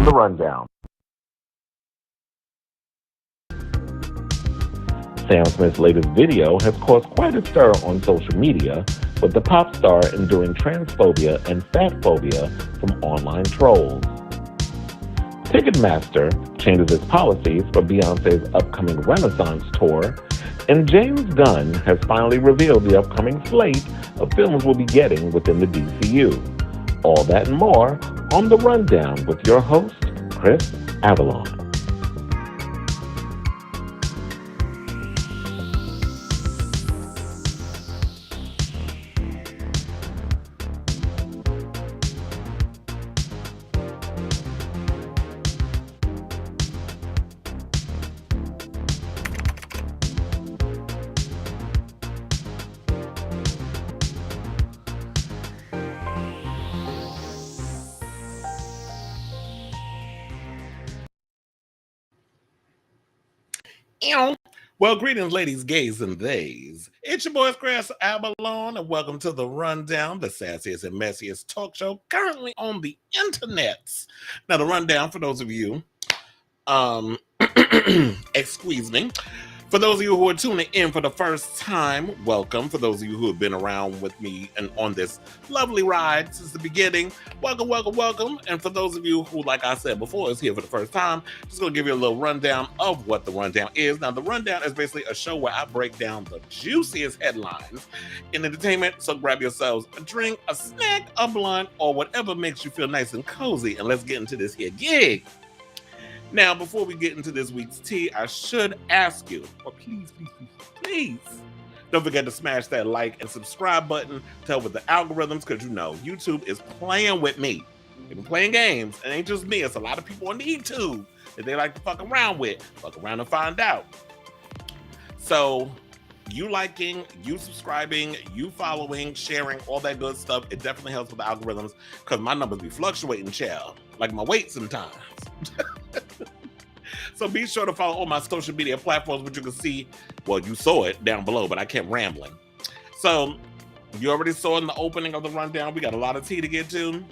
on the rundown. Sam Smith's latest video has caused quite a stir on social media, with the pop star enduring transphobia and fatphobia from online trolls. Ticketmaster changes its policies for Beyoncé's upcoming Renaissance tour, and James Gunn has finally revealed the upcoming slate of films we'll be getting within the DCU. All that and more on The Rundown with your host, Chris Avalon. Well, greetings, ladies, gays, and theys. It's your boy, Chris Avalon, and welcome to The Rundown, the sassiest and messiest talk show currently on the internets. Now, The Rundown, for those of you, excuse me, for those of you who are tuning in for the first time, welcome. For those of you who have been around with me and on this lovely ride since the beginning, welcome, welcome, welcome. And for those of you who, like I said before, is here for the first time, just going to give you a little rundown of what The Rundown is. Now, The Rundown is basically a show where I break down the juiciest headlines in entertainment. So grab yourselves a drink, a snack, a blunt, or whatever makes you feel nice and cozy. And let's get into this here gig. Now, before we get into this week's tea, I should ask you, or please, don't forget to smash that like and subscribe button to help with the algorithms, because you know, YouTube is playing with me. They've been playing games. It ain't just me. It's a lot of people on YouTube that they like to fuck around with. Fuck around and find out. So, you liking, you subscribing, you following, sharing, all that good stuff, it definitely helps with the algorithms, because my numbers be fluctuating, child, like my weight sometimes. So be sure to follow all my social media platforms, which you can see, well, you saw it down below, but I kept rambling. So you already saw in the opening of The Rundown, we got a lot of tea to get to.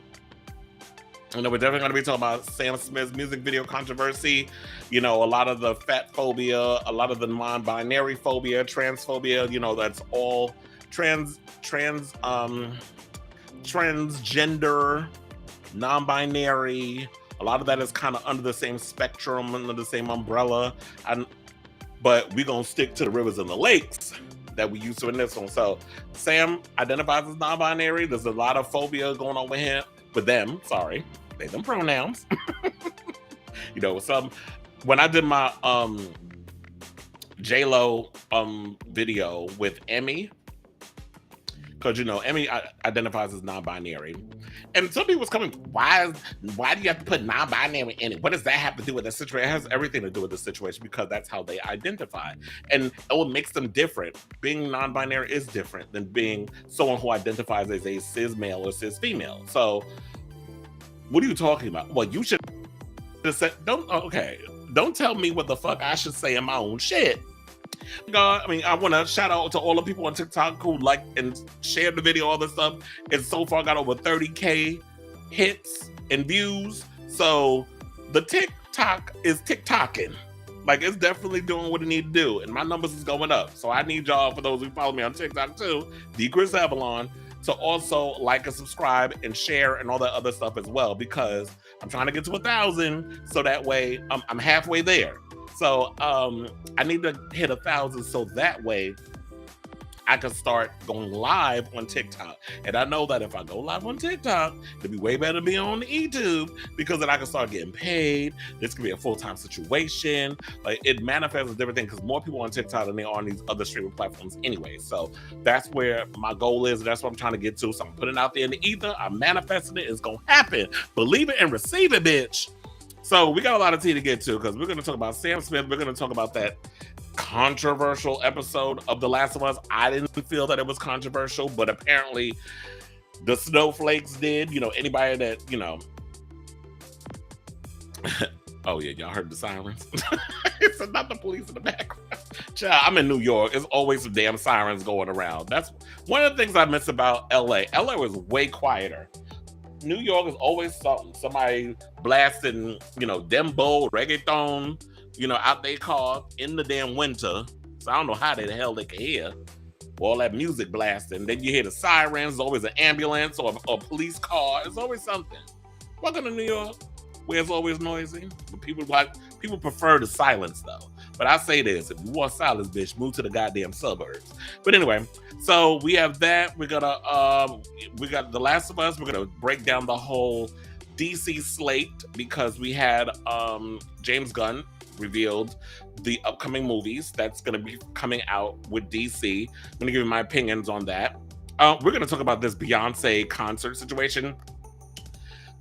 And then we're definitely going to be talking about Sam Smith's music video controversy, you know, a lot of the fatphobia, a lot of the non-binary phobia, transphobia, you know, that's all transgender, non-binary. A lot of that is kind of under the same spectrum, under the same umbrella. But we're going to stick to the rivers and the lakes that we used to in this one. So Sam identifies as non-binary. There's a lot of phobia going on with him, with them. Sorry, they them pronouns. You know, when I did my J-Lo video with Emmy, because, you know, Emmy identifies as non-binary. And some people was coming, why do you have to put non-binary in it? What does that have to do with the situation? It has everything to do with the situation, because that's how they identify. And what makes them different, being non-binary is different than being someone who identifies as a cis male or cis female. So what are you talking about? Well, you should have said, don't tell me what the fuck I should say in my own shit. God, I mean, I want to shout out to all the people on TikTok who like and shared the video, all this stuff. It's so far got over 30K hits and views. So the TikTok is TikToking. Like, it's definitely doing what it need to do. And my numbers is going up. So I need y'all, for those who follow me on TikTok too, the Chris Avalon, to also like and subscribe and share and all that other stuff as well, because I'm trying to get to 1,000. So that way I'm halfway there. So I need to hit 1,000 so that way I can start going live on TikTok. And I know that if I go live on TikTok, it'd be way better to be on YouTube, because then I can start getting paid. This could be a full-time situation. Like, it manifests as different things, because more people on TikTok than they are on these other streaming platforms anyway. So that's where my goal is. That's what I'm trying to get to. So I'm putting it out there in the ether. I'm manifesting it. It's going to happen. Believe it and receive it, bitch. So we got a lot of tea to get to, because we're going to talk about Sam Smith. We're going to talk about that controversial episode of The Last of Us. I didn't feel that it was controversial, but apparently the snowflakes did. You know, anybody that, you know. Oh, yeah, y'all heard the sirens? It's not the police in the background. Child, I'm in New York. There's always some damn sirens going around. That's one of the things I miss about LA. LA was way quieter New York is always something. Somebody blasting, dembo, reggaeton, out their car in the damn winter. So I don't know how the hell they can hear all that music blasting. Then you hear the sirens, always an ambulance or a police car. It's always something. Welcome to New York, where it's always noisy. But people prefer the silence though. But I say this: if you want silence, bitch, move to the goddamn suburbs. But anyway, so we have that. We got The Last of Us. We're gonna break down the whole DC slate because we had James Gunn revealed the upcoming movies that's going to be coming out with DC. I'm going to give you my opinions on that. We're going to talk about this Beyoncé concert situation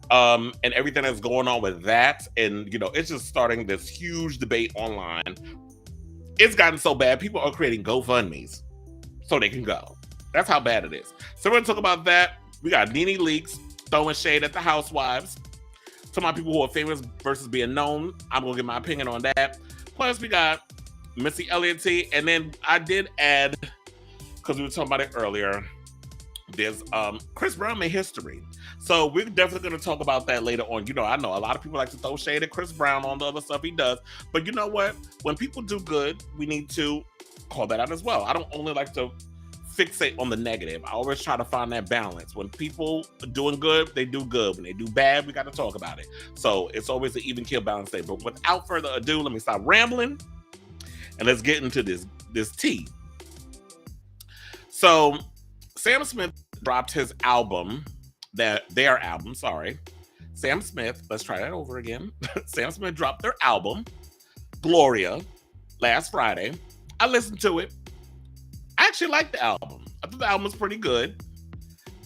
and everything that's going on with that. And, it's just starting this huge debate online. It's gotten so bad, people are creating GoFundMes so they can go. That's how bad it is. So we're going to talk about that. We got NeNe Leakes throwing shade at the housewives. Some of my people who are famous versus being known. I'm going to give my opinion on that. Plus, we got Missy Elliott. And then I did add, because we were talking about it earlier, there's Chris Brown made history. So we're definitely going to talk about that later on. I know a lot of people like to throw shade at Chris Brown on the other stuff he does. But you know what? When people do good, we need to call that out as well. I don't only like to fixate on the negative. I always try to find that balance. When people are doing good, they do good. When they do bad, we got to talk about it. So it's always an even kill balance thing. But without further ado, let me stop rambling and let's get into this tea. So Sam Smith dropped his album, their album. Sam Smith, let's try that over again. Sam Smith dropped their album, Gloria, last Friday. I listened to it. I actually like the album. I thought the album was pretty good.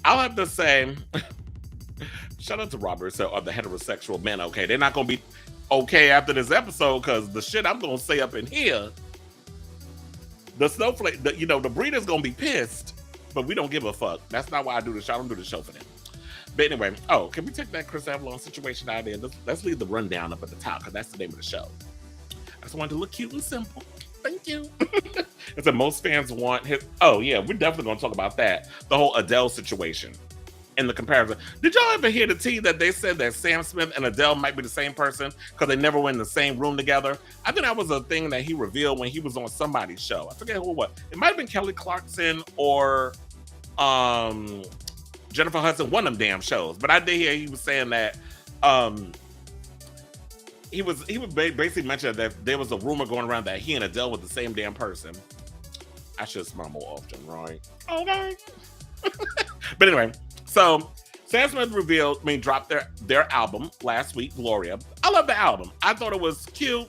I'll have to say, shout out to Robert of the heterosexual men, okay? They're not going to be okay after this episode because the shit I'm going to say up in here, the snowflake, the breeder's going to be pissed, but we don't give a fuck. That's not why I do the show. I don't do the show for them. But anyway, can we take that Chris Avalon situation out of there? Let's leave the rundown up at the top because that's the name of the show. I just wanted to look cute and simple. Thank you. It's that most fans want his. Oh yeah, we're definitely gonna talk about that. The whole Adele situation and the comparison. Did y'all ever hear the tea that they said that Sam Smith and Adele might be the same person because they never were in the same room together? I think that was a thing that he revealed when he was on somebody's show. I forget who it was. It might have been Kelly Clarkson or Jennifer Hudson, one of them damn shows. But I did hear he was saying that he was basically mentioned that there was a rumor going around that he and Adele were the same damn person. I should smile more often, right? Okay. But anyway, so Sam Smith dropped their album last week, Gloria. I love the album. I thought it was cute.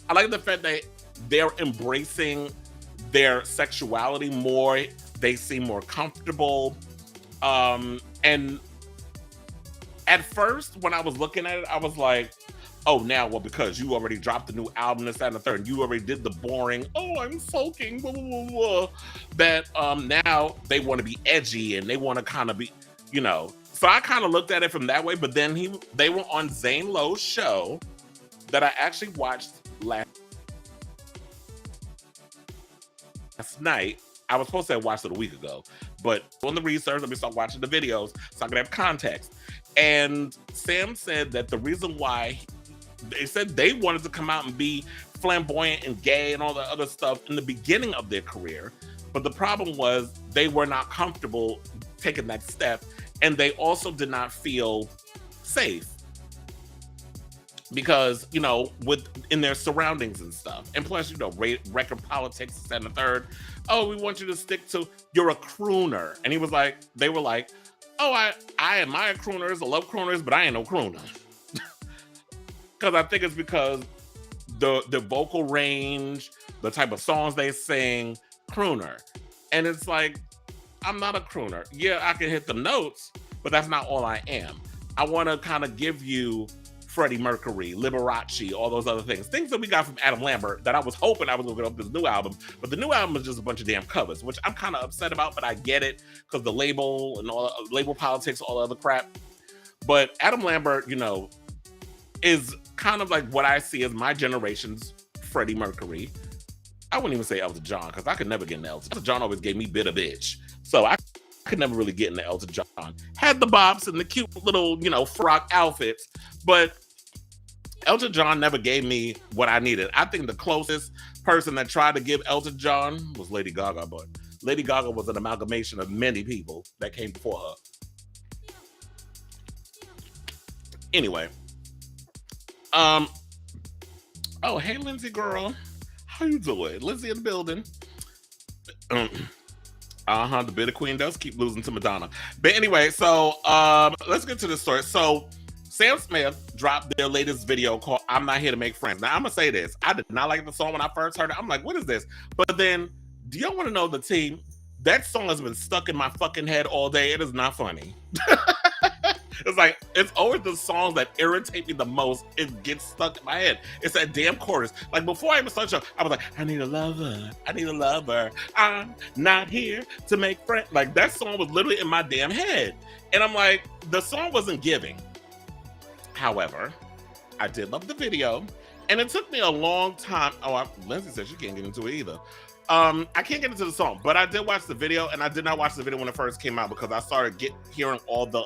I like the fact that they're embracing their sexuality more. They seem more comfortable. And at first, when I was looking at it, I was like, oh, now, well, because you already dropped the new album, this, that, and the third, you already did the boring, I'm soaking, blah, blah, blah, blah, that now they want to be edgy and they want to kind of be, So I kind of looked at it from that way, but then they were on Zane Lowe's show that I actually watched last night. I was supposed to have watched it a week ago, but on the research, let me start watching the videos so I can have context. And Sam said that the reason why they said they wanted to come out and be flamboyant and gay and all that other stuff in the beginning of their career, but the problem was they were not comfortable taking that step, and they also did not feel safe because in their surroundings and stuff, and plus record politics and the third. Oh, we want you to stick to you're a crooner, and they were like, oh, I admire crooners, I love crooners, but I ain't no crooner. Because I think it's because the vocal range, the type of songs they sing, crooner. And it's like, I'm not a crooner. Yeah, I can hit the notes, but that's not all I am. I want to kind of give you Freddie Mercury, Liberace, all those other things that we got from Adam Lambert that I was hoping I was going to get up this new album. But the new album is just a bunch of damn covers, which I'm kind of upset about, but I get it because the label and all label politics, all the other crap. But Adam Lambert, is kind of like what I see as my generation's Freddie Mercury. I wouldn't even say Elton John because I could never get an Elton. Elton John always gave me bitter bitch. So I could never really get into Elton John. Had the bops and the cute little, frock outfits, but Elton John never gave me what I needed. I think the closest person that tried to give Elton John was Lady Gaga, but Lady Gaga was an amalgamation of many people that came before her. Anyway. Oh, hey, Lindsay girl. How you doing? Lindsay in the building. The bitter queen does keep losing to Madonna. But anyway, so let's get to the story. So Sam Smith dropped their latest video called I'm Not Here to Make Friends. Now, I'm going to say this. I did not like the song when I first heard it. I'm like, what is this? But then, do y'all want to know the tea? That song has been stuck in my fucking head all day. It is not funny. It's like, it's always the songs that irritate me the most. It gets stuck in my head. It's that damn chorus. Like, before I even started the show, I was like, I need a lover. I need a lover. I'm not here to make friends. Like, that song was literally in my damn head. And I'm like, the song wasn't giving. However, I did love the video. And it took me a long time. Lindsay said she can't get into it either. I can't get into the song, but I did watch the video, and I did not watch the video when it first came out because I started hearing all the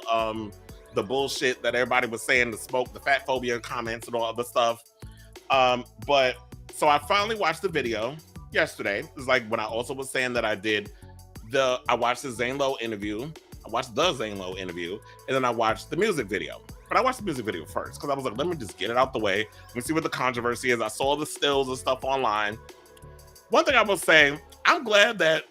bullshit that everybody was saying, the smoke, the fatphobia comments and all other stuff. But so I finally watched the video yesterday. It's like when I also was saying that I watched the Zane Lowe interview. I watched the Zane Lowe interview, and then I watched the music video. But I watched the music video first because I was like, let me just get it out the way. Let me see what the controversy is. I saw the stills and stuff online. One thing I will say, I'm glad that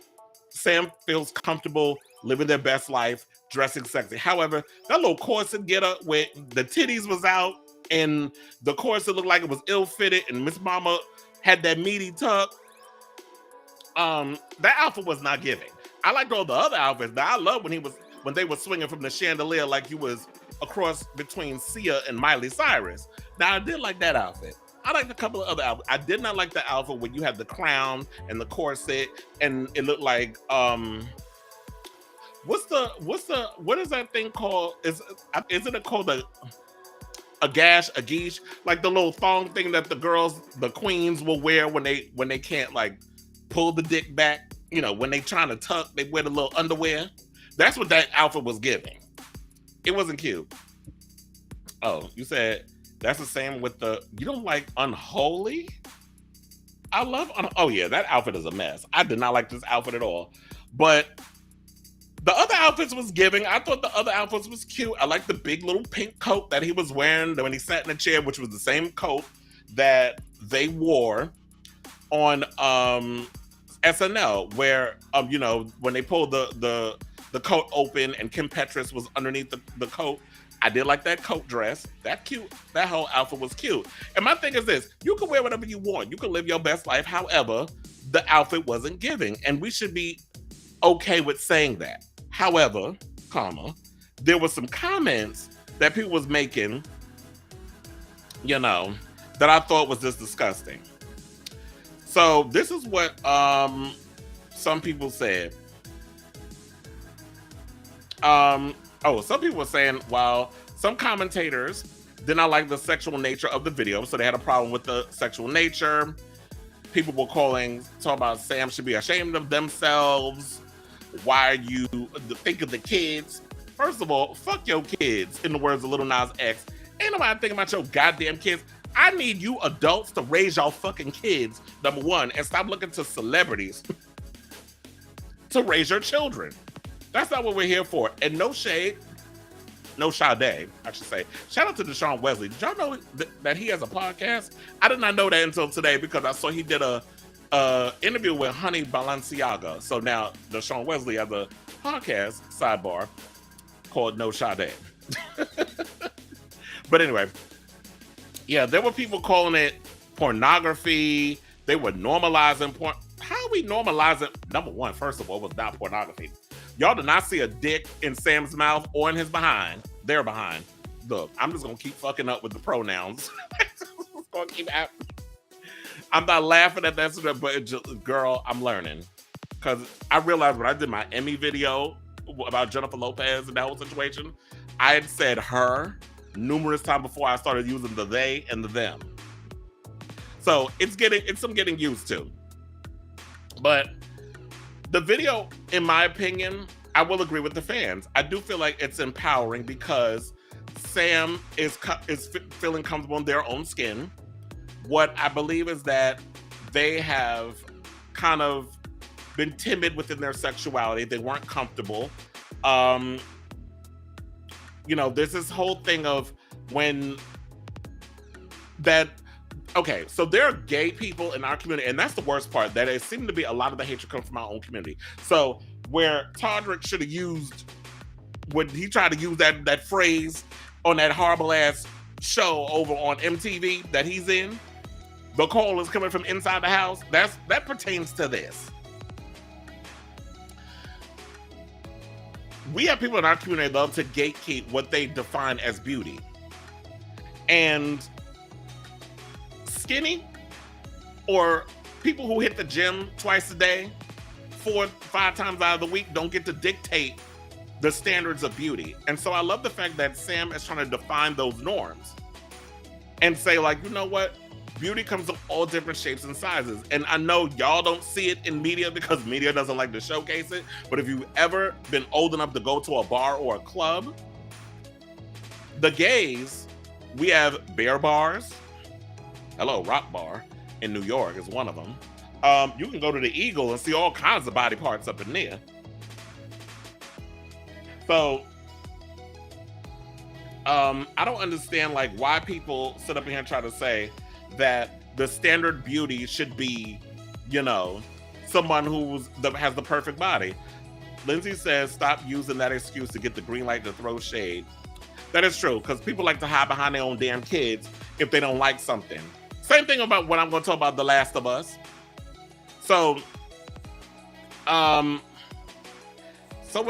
Sam feels comfortable living their best life, dressing sexy. However, that little corset getup where the titties was out and the corset looked like it was ill-fitted and Miss Mama had that meaty tuck, that outfit was not giving. I liked all the other outfits. Now, I love when they were swinging from the chandelier like you was a cross between Sia and Miley Cyrus. Now, I did like that outfit. I liked a couple of other outfits. I did not like the outfit when you had the crown and the corset and it looked like what is that thing called? Isn't it called a geesh? Like the little thong thing that the queens will wear when they can't like pull the dick back. When they trying to tuck, they wear the little underwear. That's what that outfit was giving. It wasn't cute. Oh, you said that's the same with you don't like Unholy? I love oh yeah, that outfit is a mess. I did not like this outfit at all. But the other outfits was giving. I thought the other outfits was cute. I like the big little pink coat that he was wearing when he sat in the chair, which was the same coat that they wore on SNL, where when they pulled the coat open and Kim Petras was underneath the coat. I did like that coat dress. That cute. That whole outfit was cute. And my thing is this: you can wear whatever you want. You can live your best life. However, the outfit wasn't giving, and we should be okay with saying that. However, there were some comments that people was making, that I thought was just disgusting. So this is what some people said. Some people were saying, well, some commentators did not like the sexual nature of the video, so they had a problem with the sexual nature. People were talking about Sam should be ashamed of themselves. Why are you think of the kids? First of all, fuck your kids, in the words of Lil Nas X. Ain't nobody thinking about your goddamn kids. I need you adults to raise y'all fucking kids, number one, and stop looking to celebrities to raise your children. That's not what we're here for. And no shade, no Sade, I should say. Shout out to Deshaun Wesley. Did y'all know that he has a podcast? I did not know that until today because I saw he did a interview with Honey Balenciaga. So now Deshaun Wesley has a podcast, sidebar, called No Sade. But anyway, yeah, there were people calling it pornography. They were normalizing porn. How are we normalizing? Number one, first of all, it was not pornography. Y'all did not see a dick in Sam's mouth or in his behind. Their behind. Look, I'm just going to keep fucking up with the pronouns. I'm not laughing at that, but girl, I'm learning. Because I realized when I did my Emmy video about Jennifer Lopez and that whole situation, I had said her numerous times before I started using the they and the them. So it's some getting used to. But the video, in my opinion, I will agree with the fans. I do feel like it's empowering because Sam is feeling comfortable in their own skin. What I believe is that they have kind of been timid within their sexuality. They weren't comfortable. There's this whole thing of when that. Okay, so there are gay people in our community, and that's the worst part. That it seemed to be a lot of the hatred comes from our own community. So where Todrick should have used when he tried to use that phrase on that horrible ass show over on MTV that he's in, the call is coming from inside the house. That pertains to this. We have people in our community that love to gatekeep what they define as beauty. And skinny or people who hit the gym twice a day, 4-5 times out of the week, don't get to dictate the standards of beauty. And so I love the fact that Sam is trying to define those norms and say, like, you know what? Beauty comes in all different shapes and sizes. And I know y'all don't see it in media because media doesn't like to showcase it. But if you've ever been old enough to go to a bar or a club, the gays, we have bear bars. Hello, Rock Bar in New York is one of them. You can go to the Eagle and see all kinds of body parts up in there. So, I don't understand like why people sit up here and try to say that the standard beauty should be, someone has the perfect body. Lindsay says, stop using that excuse to get the green light to throw shade. That is true, because people like to hide behind their own damn kids if they don't like something. Same thing about what I'm going to talk about, The Last of Us. So, someone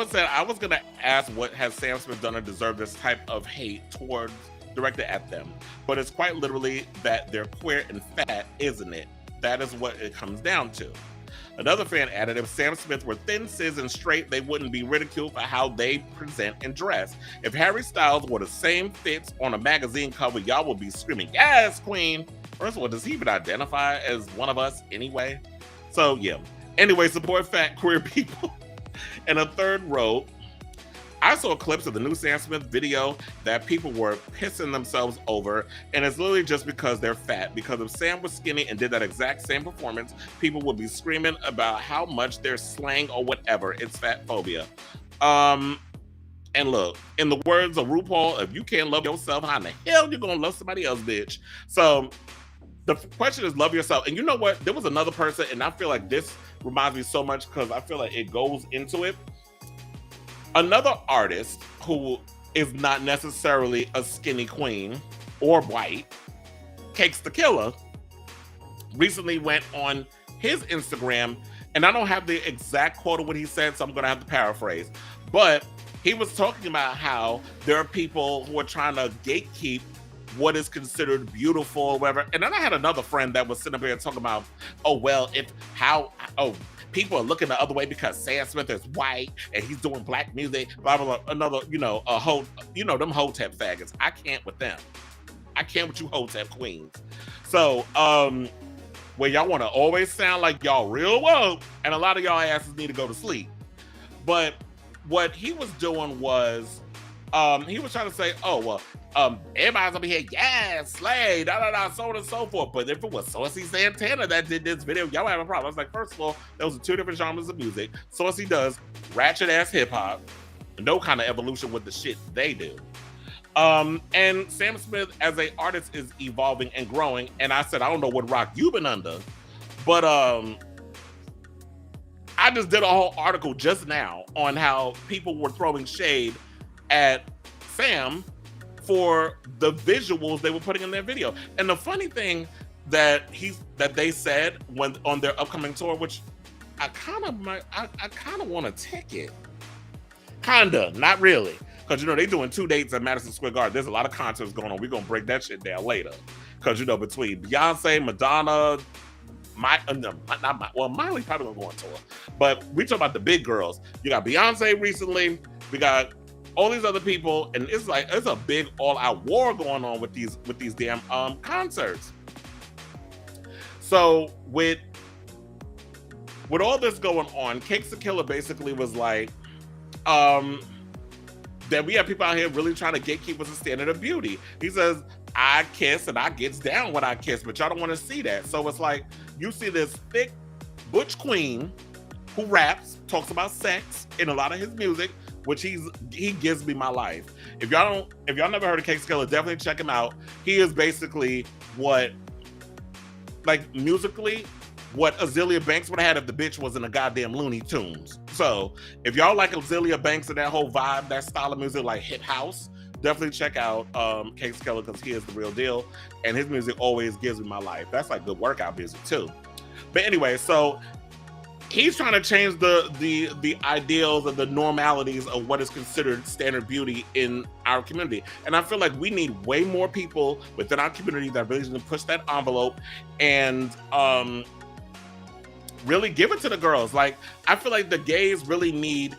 said, I was going to ask what has Sam Smith done to deserve this type of hate directed at them. But it's quite literally that they're queer and fat, isn't it? That is what it comes down to. Another fan added, if Sam Smith were thin, cis, and straight, they wouldn't be ridiculed for how they present and dress. If Harry Styles wore the same fits on a magazine cover, y'all would be screaming, yes, queen. First of all, does he even identify as one of us anyway? So, yeah. Anyway, support fat queer people. And a third wrote, I saw clips of the new Sam Smith video that people were pissing themselves over, and it's literally just because they're fat. Because if Sam was skinny and did that exact same performance, people would be screaming about how much they're slang or whatever. It's fatphobia. And look, in the words of RuPaul, if you can't love yourself, how in the hell you gonna love somebody else, bitch? So the question is love yourself. And you know what? There was another person, and I feel like this reminds me so much because I feel like it goes into it. Another artist who is not necessarily a skinny queen or white, Cakes the Killer, recently went on his Instagram, and I don't have the exact quote of what he said, so I'm going to have to paraphrase. But he was talking about how there are people who are trying to gatekeep what is considered beautiful or whatever. And then I had another friend that was sitting up here talking about, people are looking the other way because Sam Smith is white and he's doing black music, blah, blah, blah. Another, them Hotep faggots. I can't with them. I can't with you Hotep queens. So, where y'all want to always sound like y'all real woke, and a lot of y'all asses need to go to sleep. But what he was doing was, he was trying to say, everybody's up here, yeah, Slate, so on and so forth. But if it was Saucy Santana that did this video, y'all have a problem. I was like, first of all, those are two different genres of music. Saucy does ratchet ass hip hop, no kind of evolution with the shit they do. And Sam Smith as an artist is evolving and growing. And I said, I don't know what rock you've been under, but I just did a whole article just now on how people were throwing shade at Sam for the visuals they were putting in their video. And the funny thing that they said when on their upcoming tour, which I kind of want a ticket. Kinda, not really. Because, they're doing 2 dates at Madison Square Garden. There's a lot of concerts going on. We're going to break that shit down later. Because, between Beyonce, Madonna, Miley probably going to go on tour. But we talk about the big girls. You got Beyonce recently. We got all these other people. And it's a big all-out war going on with these damn concerts. So, with all this going on, Cakes the Killer basically was like, that we have people out here really trying to gatekeep what's the standard of beauty. He says, I kiss and I gets down when I kiss, but y'all don't want to see that. So it's like, you see this thick butch queen who raps, talks about sex in a lot of his music, which he gives me my life. If y'all never heard of Case Killer, definitely check him out. He is basically what, like, musically, what Azealia Banks would have had if the bitch was in a goddamn Looney Tunes. So if y'all like Azealia Banks and that whole vibe, that style of music, like hip house, definitely check out Case Killer, because he is the real deal, and his music always gives me my life. That's like good workout music too. But anyway, so he's trying to change the ideals and the normalities of what is considered standard beauty in our community. And I feel like we need way more people within our community that really need to push that envelope and really give it to the girls. Like, I feel like the gays really need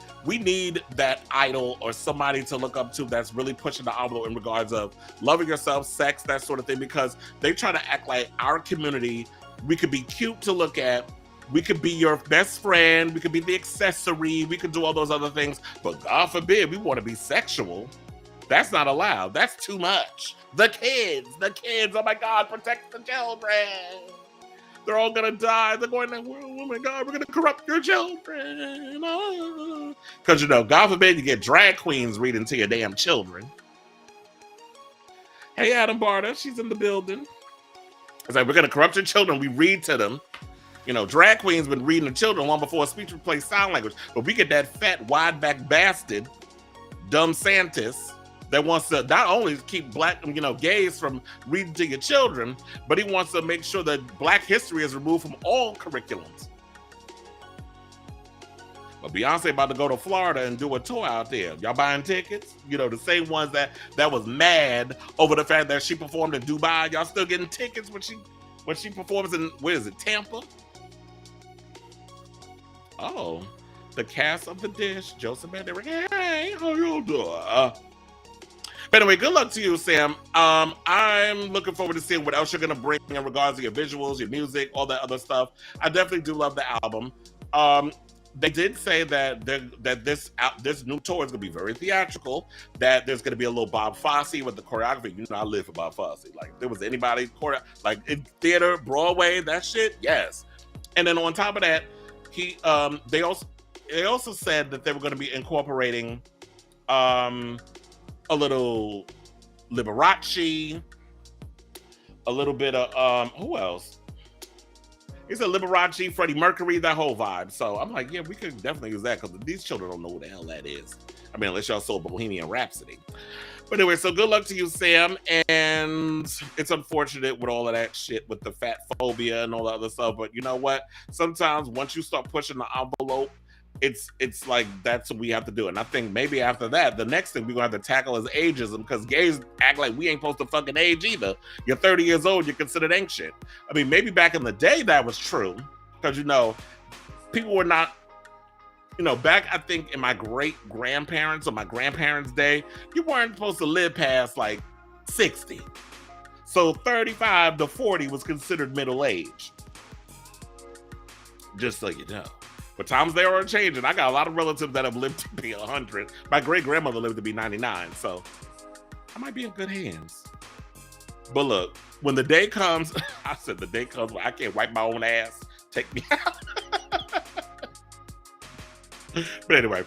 that idol or somebody to look up to that's really pushing the envelope in regards of loving yourself, sex, that sort of thing, because they try to act like our community, we could be cute to look at, we could be your best friend, we could be the accessory, we could do all those other things, but God forbid we want to be sexual. That's not allowed. That's too much. The kids, oh my God, protect the children. They're all gonna die. They're going, oh my God, we're gonna corrupt your children. Because, you know, God forbid you get drag queens reading to your damn children. Hey, Adam Barta, she's in the building. It's like, we're gonna corrupt your children. We read to them. You know, drag queens been reading to children long before speech replaced sign language. But we get that fat, wide-back bastard, dumb Santis, that wants to not only keep black, you know, gays from reading to your children, but he wants to make sure that Black history is removed from all curriculums. But Beyonce about to go to Florida and do a tour out there. Y'all buying tickets? You know, the same ones that was mad over the fact that she performed in Dubai. Y'all still getting tickets when she performs in, where is it, Tampa? Oh, the cast of The Dish, Joseph Mandarick. Hey, how you doing? But anyway, good luck to you, Sam. I'm looking forward to seeing what else you're gonna bring in regards to your visuals, your music, all that other stuff. I definitely do love the album. They did say that this new tour is gonna be very theatrical. That there's gonna be a little Bob Fosse with the choreography. You know, I live for Bob Fosse. Like, if there was anybody like in theater, Broadway, that shit, yes. And then on top of that, they also said that they were going to be incorporating a little Liberace, a little bit of who else? He said Liberace, Freddie Mercury, that whole vibe. So I'm like, yeah, we could definitely use that, because these children don't know what the hell that is. I mean, unless y'all saw Bohemian Rhapsody. But anyway, so good luck to you, Sam. And it's unfortunate with all of that shit with the Fatphobia and all that other stuff. But you know what? Sometimes once you start pushing the envelope, it's like that's what we have to do. And I think maybe after that, the next thing we're gonna have to tackle is ageism, because gays act like we ain't supposed to fucking age either. You're 30 years old, you're considered ancient. I mean, maybe back in the day that was true, because, you know, people were not, you know, back, I think in my great-grandparents or my grandparents' day, you weren't supposed to live past like 60. So 35 to 40 was considered middle age. Just so you know. But times they are changing. I got a lot of relatives that have lived to be 100. My great-grandmother lived to be 99, so I might be in good hands. But look, when the day comes, I said the day comes where I can't wipe my own ass, take me out. But anyway,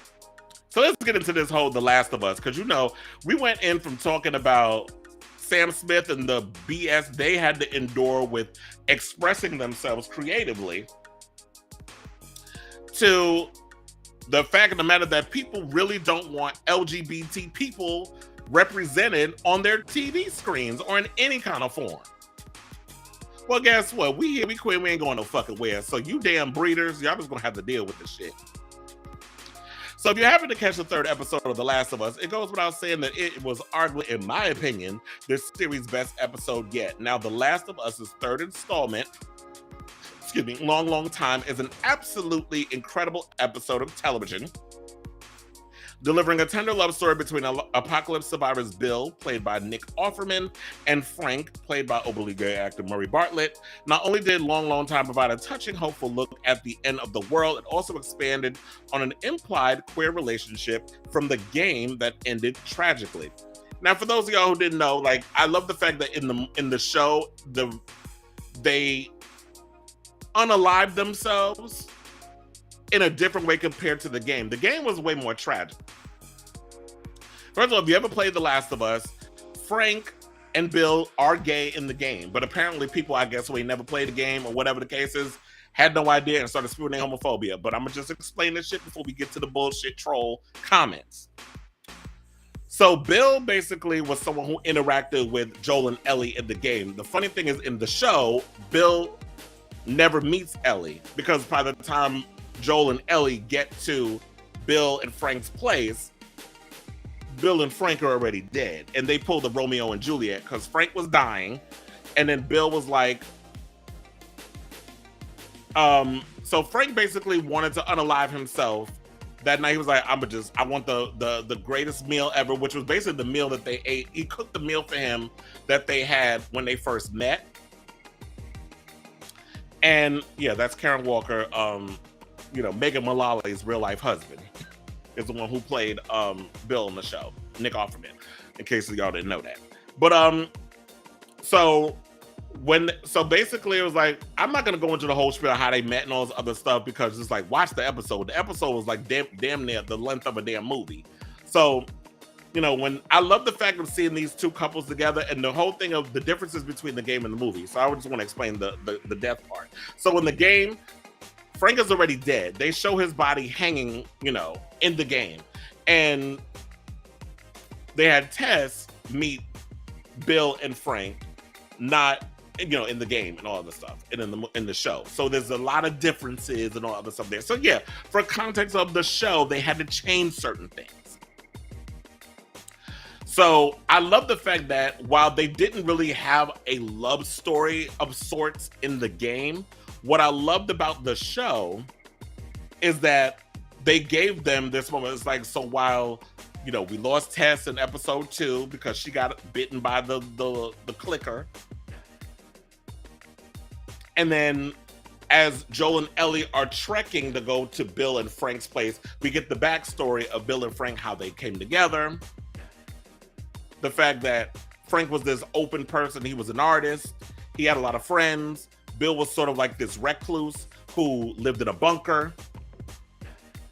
so let's get into this whole The Last of Us, because, you know, we went in from talking about Sam Smith and the BS they had to endure with expressing themselves creatively, to the fact of the matter that people really don't want LGBT people represented on their TV screens or in any kind of form. Well, guess what? We here, we quit, we ain't going no fucking where. So you damn breeders, y'all just gonna have to deal with this shit. So if you're having to catch the third episode of The Last of Us, it goes without saying that it was arguably, in my opinion, this series' best episode yet. Now, The Last of Us' third installment, Long Time, is an absolutely incredible episode of television. delivering a tender love story between apocalypse survivors Bill, played by Nick Offerman, and Frank, played by openly gay actor Murray Bartlett. Not only did Long Time provide a touching, hopeful look at the end of the world, it also expanded on an implied queer relationship from the game that ended tragically. Now, for those of y'all who didn't know, like, I love the fact that in the show, they unalived themselves in a different way compared to the game. The game was way more tragic. First of all, if you ever played The Last of Us, Frank and Bill are gay in the game, but apparently people, I guess, who ain't never played the game or whatever the case is, had no idea and started spewing their homophobia. But I'm gonna just explain this shit before we get to the bullshit troll comments. So Bill basically was someone who interacted with Joel and Ellie in the game. The funny thing is, in the show, Bill never meets Ellie, because by the time Joel and Ellie get to Bill and Frank's place, Bill and Frank are already dead. And they pulled the Romeo and Juliet because Frank was dying. And then Bill was like, so Frank basically wanted to unalive himself. That night he was like, I want the greatest meal ever, which was basically the meal that they ate. He cooked the meal for him that they had when they first met. And yeah, that's Karen Walker, Megan Mullally's real life husband, is the one who played Bill in the show, Nick Offerman, in case y'all didn't know that. But so basically it was like, I'm not gonna go into the whole spiel of how they met and all this other stuff, because it's like, watch the episode. The episode was like damn near the length of a damn movie. So, when I love the fact of seeing these two couples together and the whole thing of the differences between the game and the movie. So I just want to explain the death part. So in the game, Frank is already dead. They show his body hanging, in the game. And they had Tess meet Bill and Frank, not, in the game and all the stuff, and in the show. So there's a lot of differences and all other stuff there. So yeah, for context of the show, they had to change certain things. So I love the fact that while they didn't really have a love story of sorts in the game, what I loved about the show is that they gave them this moment. It's like, so while, we lost Tess in episode 2 because she got bitten by the clicker. And then as Joel and Ellie are trekking to go to Bill and Frank's place, we get the backstory of Bill and Frank, how they came together. The fact that Frank was this open person. He was an artist. He had a lot of friends. Bill was sort of like this recluse who lived in a bunker.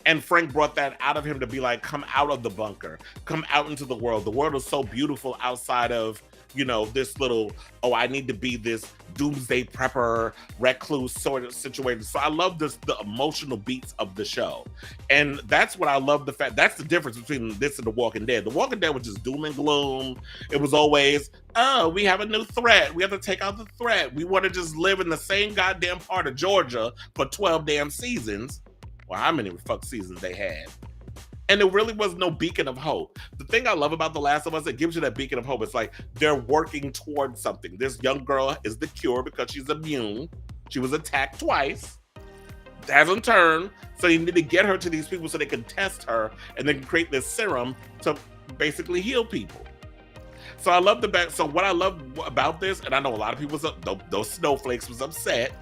And Frank brought that out of him to be like, come out of the bunker. Come out into the world. The world is so beautiful outside of, this little, I need to be this doomsday prepper, recluse sort of situation. So I love the emotional beats of the show. And that's what I love, the fact, that's the difference between this and The Walking Dead. The Walking Dead was just doom and gloom. It was always, we have a new threat. We have to take out the threat. We want to just live in the same goddamn part of Georgia for 12 damn seasons. Well, how many fuck seasons they had? And there really was no beacon of hope. The thing I love about The Last of Us, it gives you that beacon of hope. It's like they're working towards something. This young girl is the cure because she's immune. She was attacked twice. Hasn't turned. So you need to get her to these people so they can test her and they can create this serum to basically heal people. So I love so what I love about this, and I know a lot of people, those snowflakes was upset.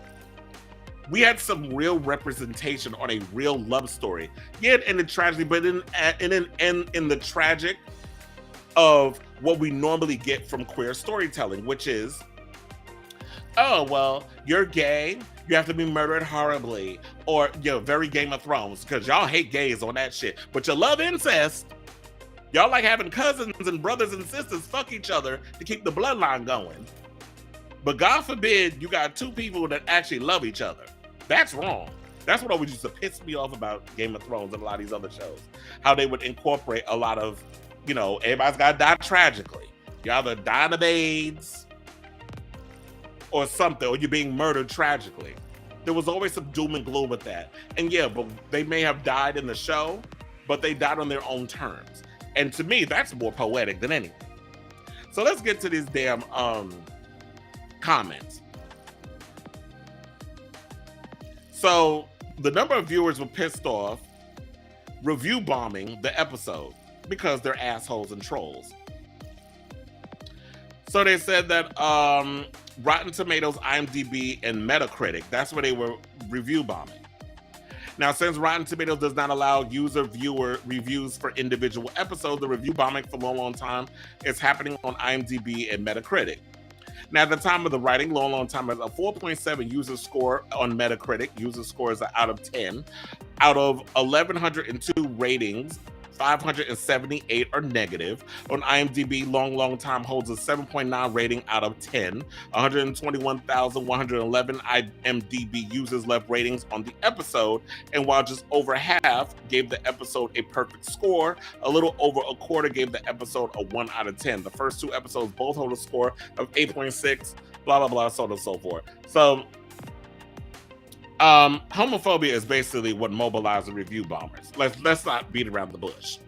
We had some real representation on a real love story. Yeah, in the tragedy, but in the tragic of what we normally get from queer storytelling, which is, oh, well, you're gay, you have to be murdered horribly, or, very Game of Thrones, because y'all hate gays on that shit, but you love incest. Y'all like having cousins and brothers and sisters fuck each other to keep the bloodline going. But God forbid you got two people that actually love each other. That's wrong. That's what always used to piss me off about Game of Thrones and a lot of these other shows. How they would incorporate a lot of, everybody's got to die tragically. You either dying of AIDS or something, or you're being murdered tragically. There was always some doom and gloom with that. And yeah, but they may have died in the show, but they died on their own terms. And to me, that's more poetic than anything. So let's get to these damn comments. So the number of viewers were pissed off review bombing the episode because they're assholes and trolls. So they said that Rotten Tomatoes, IMDb, and Metacritic, that's where they were review bombing. Now, since Rotten Tomatoes does not allow user-viewer reviews for individual episodes, the review bombing for a long time is happening on IMDb and Metacritic. Now, at the time of the writing, long time, a 4.7 user score on Metacritic. User scores are out of 10. Out of 1,102 ratings, 578 are negative. On IMDb, long time holds a 7.9 rating out of 10. 121,111 IMDb users left ratings on the episode, and while just over half gave the episode a perfect score, a little over a quarter gave the episode a 1 out of 10. The first two episodes both hold a score of 8.6, blah, blah, blah, so on and so forth. So, homophobia is basically what mobilized the review bombers. Let's not beat around the bush.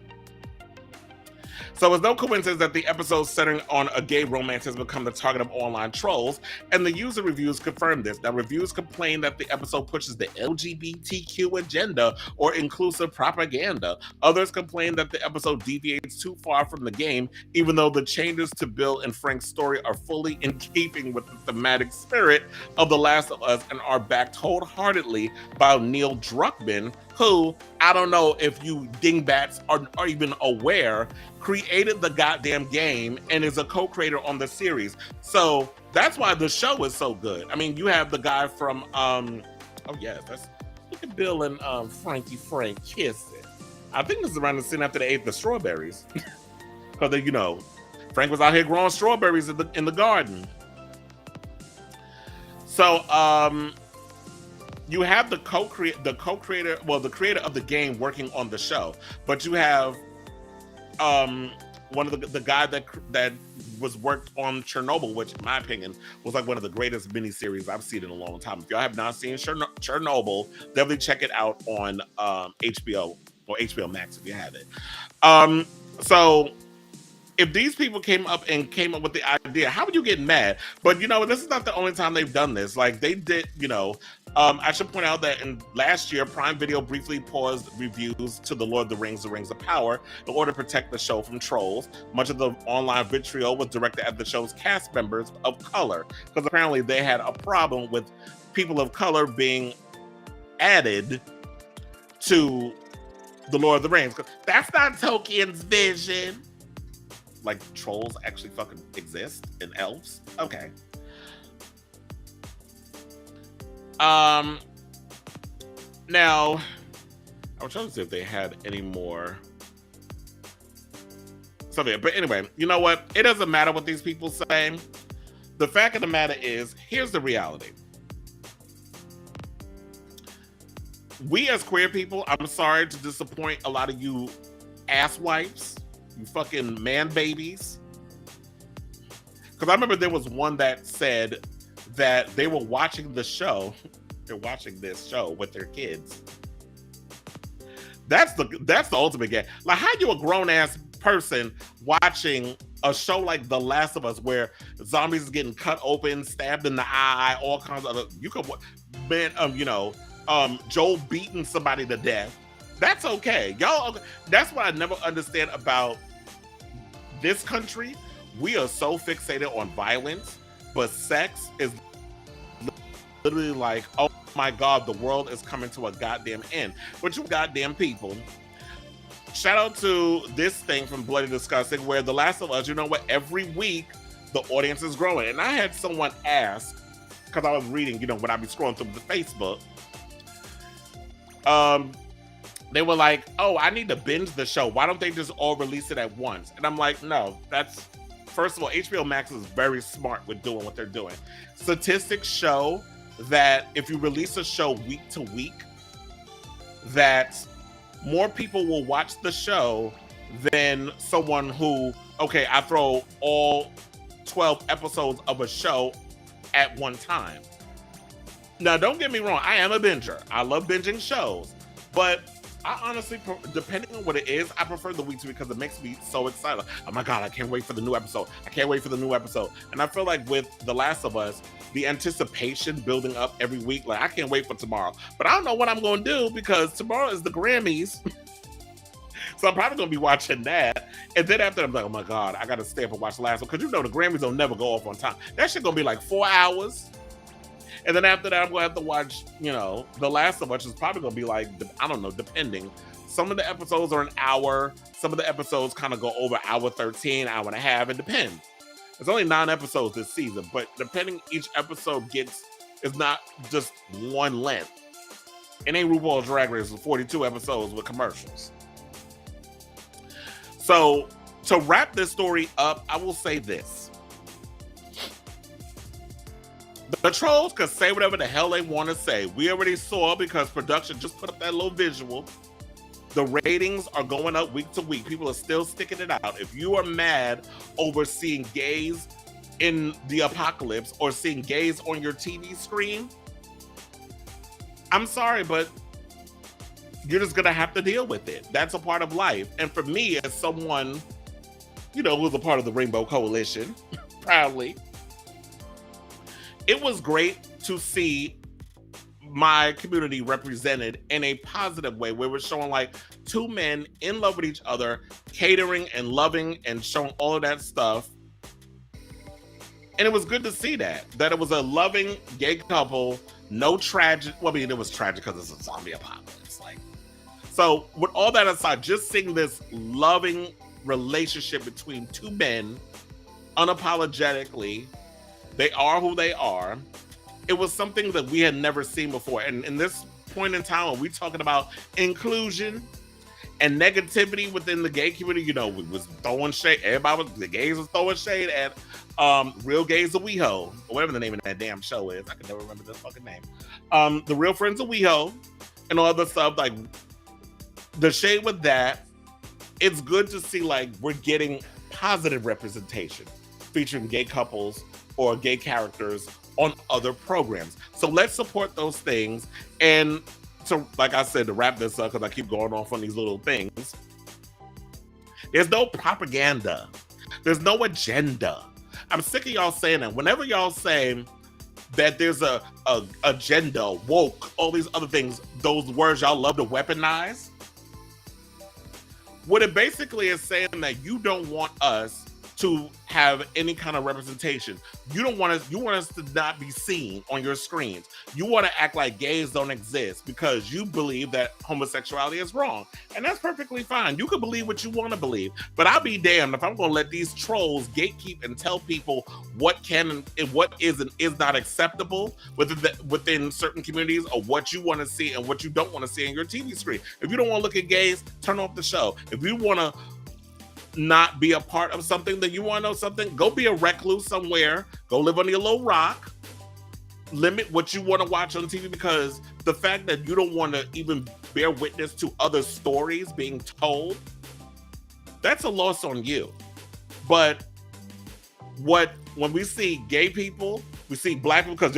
So it's no coincidence that the episode centering on a gay romance has become the target of online trolls, and the user reviews confirm this. Now, reviews complain that the episode pushes the LGBTQ agenda or inclusive propaganda. Others complain that the episode deviates too far from the game, even though the changes to Bill and Frank's story are fully in keeping with the thematic spirit of The Last of Us and are backed wholeheartedly by Neil Druckmann, who, I don't know if you dingbats are even aware, created the goddamn game and is a co-creator on the series. So that's why the show is so good. I mean, you have the guy from look at Bill and Frankie Frank kissing. I think this is around the scene after they ate the strawberries. Because Frank was out here growing strawberries in the garden. So you have the creator of the game working on the show, but you have one of the guy that was worked on Chernobyl, which in my opinion was like one of the greatest miniseries I've seen in a long time. If y'all have not seen Chernobyl, definitely check it out on HBO or HBO Max if you have it. So if these people came up with the idea, how would you get mad? But this is not the only time they've done this. Like they did, I should point out that in last year, Prime Video briefly paused reviews to The Lord of the Rings, The Rings of Power, in order to protect the show from trolls. Much of the online vitriol was directed at the show's cast members of color, because apparently they had a problem with people of color being added to The Lord of the Rings. That's not Tolkien's vision. Like trolls actually fucking exist and elves? Okay. Now, I was trying to see if they had any more something. But anyway, you know what? It doesn't matter what these people say. The fact of the matter is, here's the reality. We as queer people, I'm sorry to disappoint a lot of you asswipes, you fucking man babies. Because I remember there was one that said that they were watching the show. They're watching this show with their kids. That's the ultimate game. Like, how you a grown ass person watching a show like The Last of Us, where zombies is getting cut open, stabbed in the eye, all kinds of other. You could, man, Joel beating somebody to death. That's okay, y'all. That's what I never understand about this country. We are so fixated on violence, but sex is literally like, oh my God, the world is coming to a goddamn end. But you goddamn people. Shout out to this thing from Bloody Disgusting, where The Last of Us, you know what? Every week the audience is growing. And I had someone ask, because I was reading, when I be scrolling through the Facebook, they were like, oh, I need to binge the show. Why don't they just all release it at once? And I'm like, no, first of all, HBO Max is very smart with doing what they're doing. Statistics show that if you release a show week to week, that more people will watch the show than someone who, okay, I throw all 12 episodes of a show at one time. Now, don't get me wrong, I am a binger. I love binging shows, but I honestly, depending on what it is, I prefer the week to week because it makes me so excited. Oh my God, I can't wait for the new episode. I can't wait for the new episode. And I feel like with The Last of Us, the anticipation building up every week, like I can't wait for tomorrow. But I don't know what I'm going to do because tomorrow is the Grammys. So I'm probably gonna be watching that, and then after I'm like, oh my god, I gotta stay up and watch the last one because you know the Grammys will never go off on time. That shit gonna be like 4 hours, and then after that I'm gonna have to watch, you know, the last of which is probably gonna be like, I don't know, depending. Some of the episodes are an hour, some of the episodes kind of go over hour 13, hour and a half. It depends. There's only 9 episodes this season, but depending each episode is not just one length. It ain't RuPaul's Drag Race with 42 episodes with commercials. So to wrap this story up, I will say this. The trolls can say whatever the hell they want to say. We already saw, because production just put up that little visual. The ratings are going up week to week. People are still sticking it out. If you are mad over seeing gays in the apocalypse or seeing gays on your TV screen, I'm sorry, but you're just going to have to deal with it. That's a part of life. And for me, as someone, you know, who's a part of the Rainbow Coalition, proudly, it was great to see my community represented in a positive way, where we're showing like 2 men in love with each other, catering and loving and showing all of that stuff. And it was good to see that it was a loving gay couple, no tragic. Well, I mean, it was tragic because it's a zombie apocalypse. Like, so with all that aside, just seeing this loving relationship between 2 men, unapologetically, they are who they are. It was something that we had never seen before. And in this point in time, when we talking about inclusion and negativity within the gay community, you know, we was throwing shade. The gays was throwing shade at Real Gays of WeHo, or whatever the name of that damn show is. I can never remember the fucking name. The Real Friends of WeHo and all the stuff, like the shade with that. It's good to see like we're getting positive representation featuring gay couples or gay characters on other programs. So let's support those things. And so, like I said, to wrap this up, because I keep going off on these little things, there's no propaganda. There's no agenda. I'm sick of y'all saying that. Whenever y'all say that there's a agenda, woke, all these other things, those words y'all love to weaponize, what it basically is saying that you don't want us to have any kind of representation. You want us to not be seen on your screens. You want to act like gays don't exist because you believe that homosexuality is wrong. And that's perfectly fine. You can believe what you want to believe. But I'll be damned if I'm going to let these trolls gatekeep and tell people what can and what is and is not acceptable within certain communities, or what you want to see and what you don't want to see on your TV screen. If you don't want to look at gays, turn off the show. If you want to not be a part of something, then you want to know something, go be a recluse somewhere, go live under your little rock, limit what you want to watch on TV, because the fact that you don't want to even bear witness to other stories being told, that's a loss on you. But when we see gay people, we see black people, because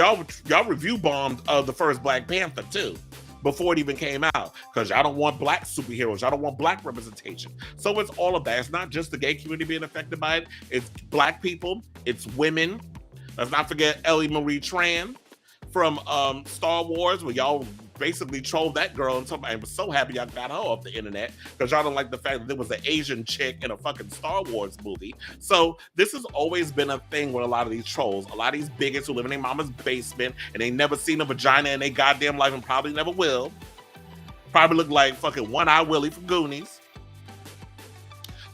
y'all review bombed the first Black Panther too, before it even came out, because y'all don't want black superheroes, y'all don't want black representation. So it's all of that. It's not just the gay community being affected by it, it's black people, it's women. Let's not forget Ellie Marie Tran from Star Wars, where y'all basically trolled that girl, and somebody was so happy y'all got her off the internet because y'all don't like the fact that there was an Asian chick in a fucking Star Wars movie. So this has always been a thing with a lot of these trolls, a lot of these bigots who live in their mama's basement and they never seen a vagina in their goddamn life and probably never will. Probably look like fucking One-Eye Willie from Goonies.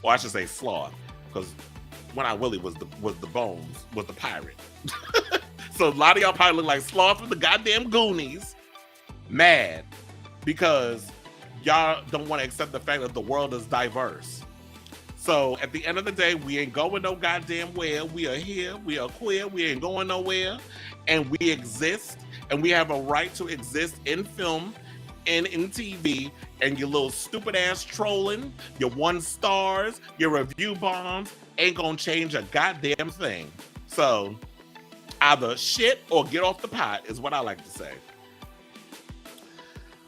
Or I should say Sloth, because One-Eye Willie was the Bones, was the pirate. So a lot of y'all probably look like Sloth from the goddamn Goonies, mad because y'all don't want to accept the fact that the world is diverse. So at the end of the day, we ain't going no goddamn where. We are here, we are queer, we ain't going nowhere, and we exist, and we have a right to exist in film and in TV. And your little stupid ass trolling, your 1 stars, your review bombs ain't gonna change a goddamn thing. So either shit or get off the pot is what I like to say.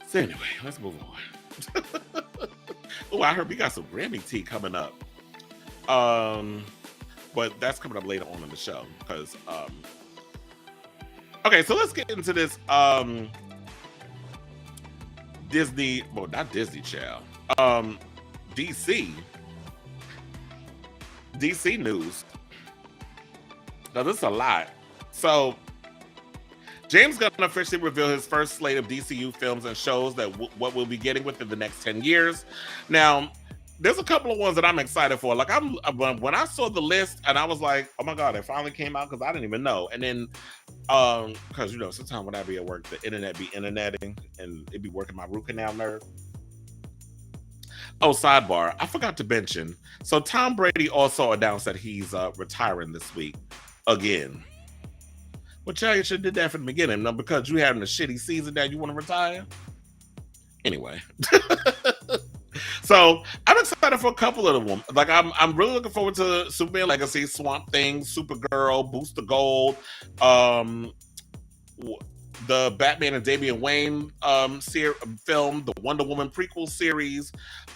So anyway, let's move on. Oh, I heard we got some Grammy tea coming up. But that's coming up later on in the show. Because okay, so let's get into this Disney, well, not Disney, child. DC news. Now, this is a lot. So, James Gunn officially revealed his first slate of DCU films and shows that what we'll be getting within the next 10 years. Now, there's a couple of ones that I'm excited for. Like, when I saw the list and I was like, oh my God, it finally came out, because I didn't even know. And then, because, you know, sometimes when I be at work, the internet be interneting and it be working my root canal nerve. Oh, sidebar, I forgot to mention. So Tom Brady also announced that he's retiring this week again. Well, child, you should have did that from the beginning. No, because you having a shitty season that you want to retire. Anyway. So I'm excited for a couple of them. Like I'm really looking forward to Superman Legacy, Swamp Thing, Supergirl, Booster Gold, the Batman and Damian Wayne film, the Wonder Woman prequel series,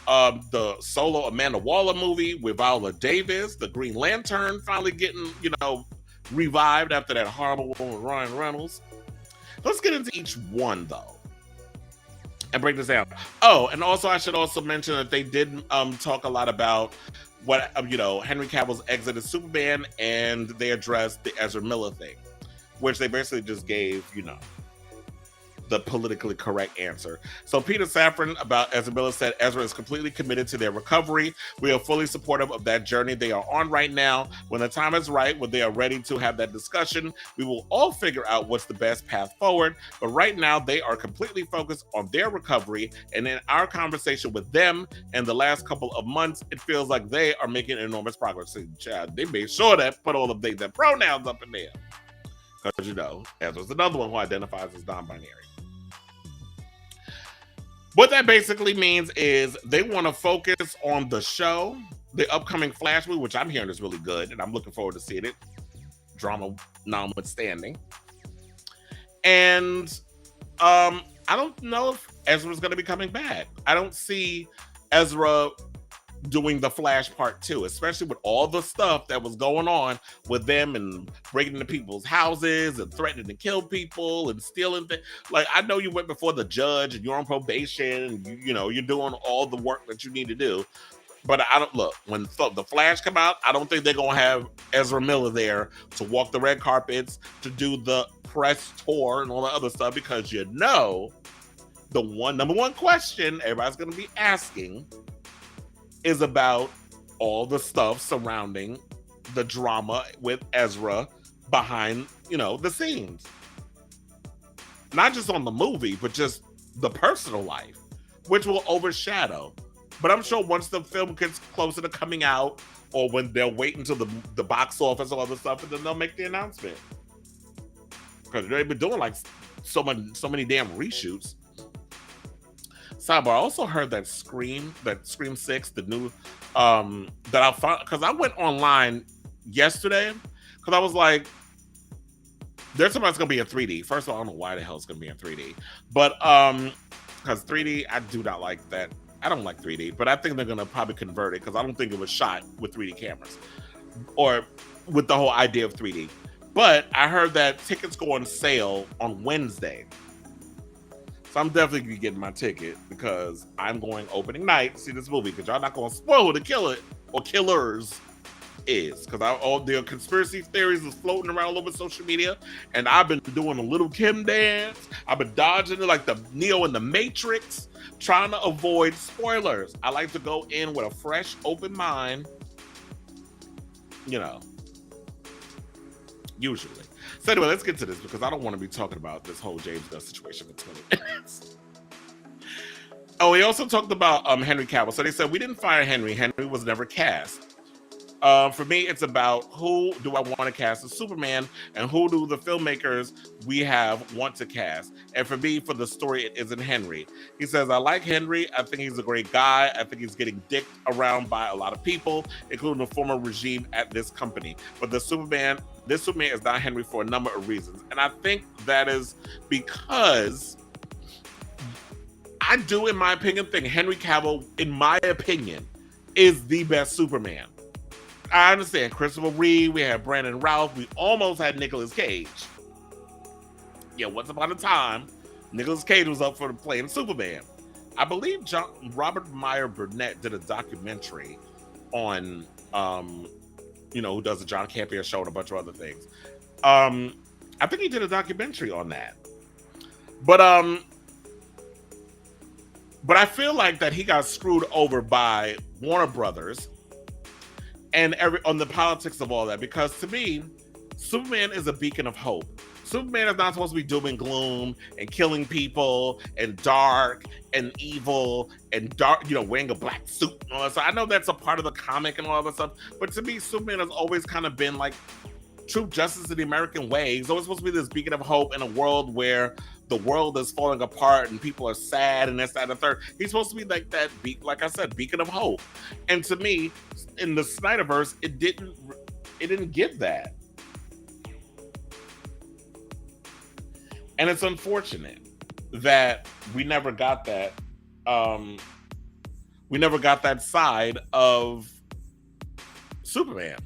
the solo Amanda Waller movie with Viola Davis, the Green Lantern finally getting, you know, revived after that horrible one with Ryan Reynolds. Let's get into each one though and break this down. Oh, and also I should also mention that they did talk a lot about what you know, Henry Cavill's exit as Superman, and they addressed the Ezra Miller thing, which they basically just gave, you know, the politically correct answer. So Peter Safran about Ezra Miller said, Ezra is completely committed to their recovery. We are fully supportive of that journey they are on right now. When the time is right, when they are ready to have that discussion, we will all figure out what's the best path forward. But right now, they are completely focused on their recovery. And in our conversation with them in the last couple of months, it feels like they are making enormous progress. So, Chad, they made sure that put all of their pronouns up in there. Because, you know, Ezra's another one who identifies as non-binary. What that basically means is they want to focus on the show, the upcoming Flash movie, which I'm hearing is really good, and I'm looking forward to seeing it, drama notwithstanding. And I don't know if Ezra's going to be coming back. I don't see Ezra doing the Flash Part 2, especially with all the stuff that was going on with them and breaking into people's houses and threatening to kill people and stealing things. Like, I know you went before the judge and you're on probation and you know, you're doing all the work that you need to do. But I don't look, when the Flash come out, I don't think they're going to have Ezra Miller there to walk the red carpets, to do the press tour and all that other stuff, because you know, the number one question everybody's going to be asking is about all the stuff surrounding the drama with Ezra behind, you know, the scenes. Not just on the movie, but just the personal life, which will overshadow. But I'm sure once the film gets closer to coming out, or when they'll wait until the box office or other stuff, and then they'll make the announcement. Because they've been doing like so many damn reshoots. Sidebar, I also heard that Scream 6, the new, that I found, because I went online yesterday, because I was like, there's something that's going to be in 3D. First of all, I don't know why the hell it's going to be in 3D. But, because 3D, I do not like that. I don't like 3D, but I think they're going to probably convert it, because I don't think it was shot with 3D cameras, or with the whole idea of 3D. But I heard that tickets go on sale on Wednesday. So I'm definitely going to be getting my ticket, because I'm going opening night to see this movie, because y'all not going to spoil who the killer or killers is, because all the conspiracy theories is floating around all over social media, and I've been doing a little Kim dance. I've been dodging it like the Neo in the Matrix, trying to avoid spoilers. I like to go in with a fresh, open mind, you know, usually. So anyway, let's get to this, because I don't want to be talking about this whole James Gunn situation for 20 minutes. Oh, he also talked about Henry Cavill. So they said, we didn't fire Henry. Henry was never cast. For me, it's about who do I want to cast as Superman, and who do the filmmakers we have want to cast. And for me, for the story, it isn't Henry. He says, I like Henry. I think he's a great guy. I think he's getting dicked around by a lot of people, including the former regime at this company. But this Superman is not Henry for a number of reasons. And I think that is because I do, in my opinion, think Henry Cavill, in my opinion, is the best Superman. I understand Christopher Reeve, we had Brandon Routh, we almost had Nicolas Cage. Yeah, once upon a time, Nicolas Cage was up for playing Superman. I believe Robert Meyer Burnett did a documentary on, who does the John Campea show and a bunch of other things. I think he did a documentary on that. But I feel like that he got screwed over by Warner Brothers and on the politics of all that, because to me, Superman is a beacon of hope. Superman is not supposed to be doom and gloom and killing people and dark and evil and dark, wearing a black suit and all that stuff. I know that's a part of the comic and all that stuff, but to me, Superman has always kind of been like true justice in the American way. He's always supposed to be this beacon of hope in a world where the world is falling apart and people are sad and this, that, and the third. He's supposed to be like that, like I said, beacon of hope. And to me, in the Snyderverse, it didn't give that. And it's unfortunate that we never got that. We never got that side of Superman.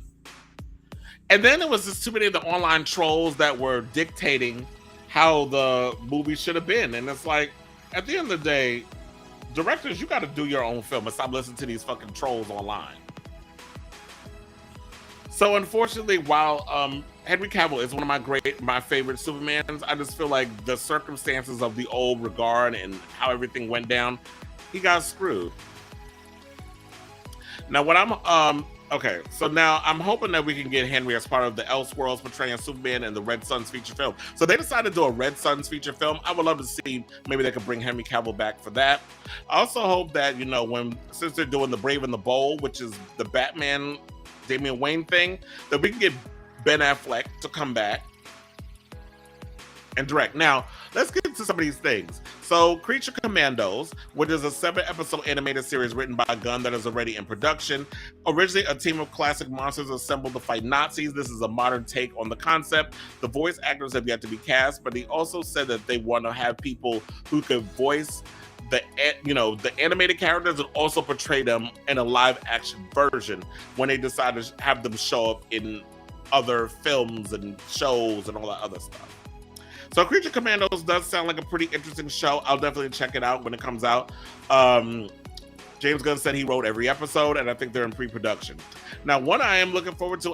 And then it was just too many of the online trolls that were dictating how the movie should have been. And it's like, at the end of the day, directors, you got to do your own film and stop listening to these fucking trolls online. So unfortunately, while Henry Cavill is one of my favorite Supermans, I just feel like the circumstances of the old regard and how everything went down, he got screwed. Now, what okay, so now I'm hoping that we can get Henry as part of the Elseworlds portraying Superman in the Red Suns feature film. So they decided to do a Red Suns feature film. I would love to see, maybe they could bring Henry Cavill back for that. I also hope that, since they're doing The Brave and the Bold, which is the Batman Damian Wayne thing, that we can get Ben Affleck to come back and direct. Now, let's get into some of these things. So, Creature Commandos, which is a 7-episode animated series written by Gunn that is already in production. Originally, a team of classic monsters assembled to fight Nazis. This is a modern take on the concept. The voice actors have yet to be cast, but he also said that they want to have people who could voice the animated characters and also portray them in a live action version when they decide to have them show up in other films and shows and all that other stuff. So Creature Commandos does sound like a pretty interesting show. I'll definitely check it out when it comes out. James Gunn said he wrote every episode, and I think they're in pre-production. Now, one I am looking forward to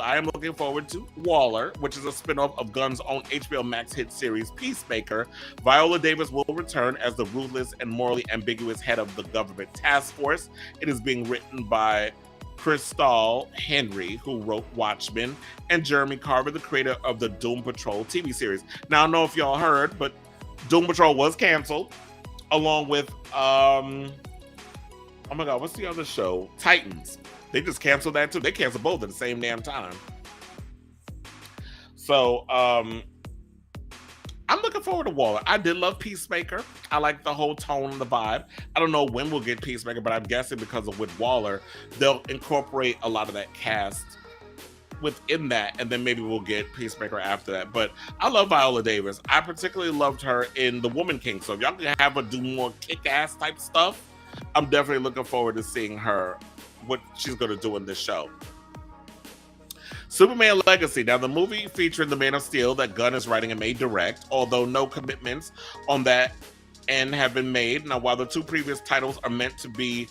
Waller, which is a spinoff of Gunn's own HBO Max hit series Peacemaker. Viola Davis will return as the ruthless and morally ambiguous head of the government task force. It is being written by Crystal Henry, who wrote Watchmen, and Jeremy Carver, the creator of the Doom Patrol TV series. Now, I don't know if y'all heard, but Doom Patrol was canceled, along with, oh my God, what's the other show? Titans. They just canceled that too. They canceled both at the same damn time. So, I'm looking forward to Waller. I did love Peacemaker. I like the whole tone and the vibe. I don't know when we'll get Peacemaker, but I'm guessing because of with Waller, they'll incorporate a lot of that cast within that, and then maybe we'll get Peacemaker after that. But I love Viola Davis. I particularly loved her in The Woman King. So if y'all can have her do more kick-ass type stuff, I'm definitely looking forward to seeing her, what she's going to do in this show. Superman Legacy. Now, the movie featuring the Man of Steel that Gunn is writing and may direct, although no commitments on that end have been made. Now, while the two previous titles are meant to be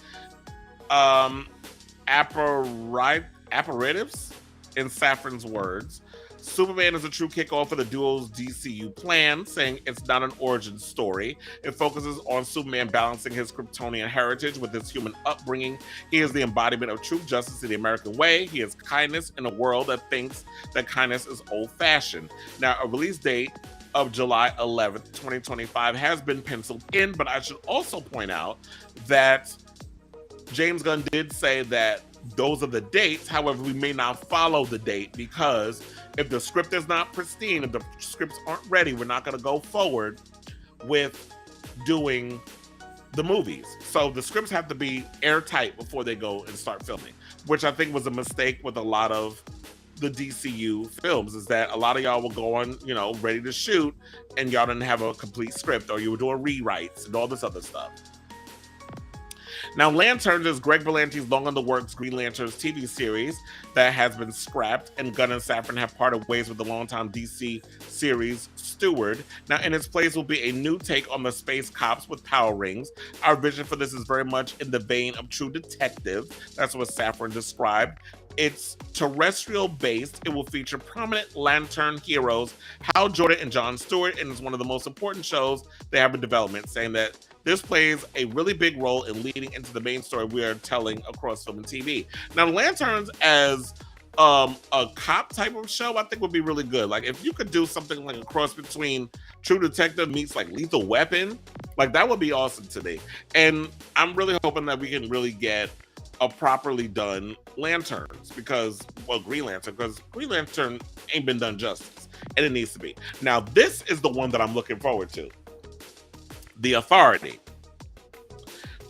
apparatives, in Safran's words, Superman is a true kickoff for the duo's DCU plan, saying it's not an origin story. It focuses on Superman balancing his Kryptonian heritage with his human upbringing. He is the embodiment of true justice in the American way. He is kindness in a world that thinks that kindness is old-fashioned. Now, a release date of July 11th, 2025 has been penciled in, but I should also point out that James Gunn did say that those are the dates. However, we may not follow the date because if the script is not pristine, if the scripts aren't ready, we're not going to go forward with doing the movies. So the scripts have to be airtight before they go and start filming, which I think was a mistake with a lot of the DCU films, is that a lot of y'all were going, ready to shoot, and y'all didn't have a complete script, or you were doing rewrites and all this other stuff. Now, Lanterns is Greg Berlanti's long in the works Green Lanterns TV series that has been scrapped, and Gunn and Safran have parted ways with the longtime DC series steward. Now, in its place will be a new take on the space cops with power rings. Our vision for this is very much in the vein of True Detective. That's what Safran described. It's terrestrial based. It will feature prominent Lantern heroes Hal Jordan and Jon Stewart, and is one of the most important shows they have in development, saying that this plays a really big role in leading into the main story we are telling across film and TV. Now, Lanterns as a cop type of show, I think would be really good. Like, if you could do something like a cross between True Detective meets like Lethal Weapon, like that would be awesome to me. And I'm really hoping that we can really get a properly done Lanterns, because, well, Green Lantern, because Green Lantern ain't been done justice, and it needs to be. Now, this is the one that I'm looking forward to. The Authority.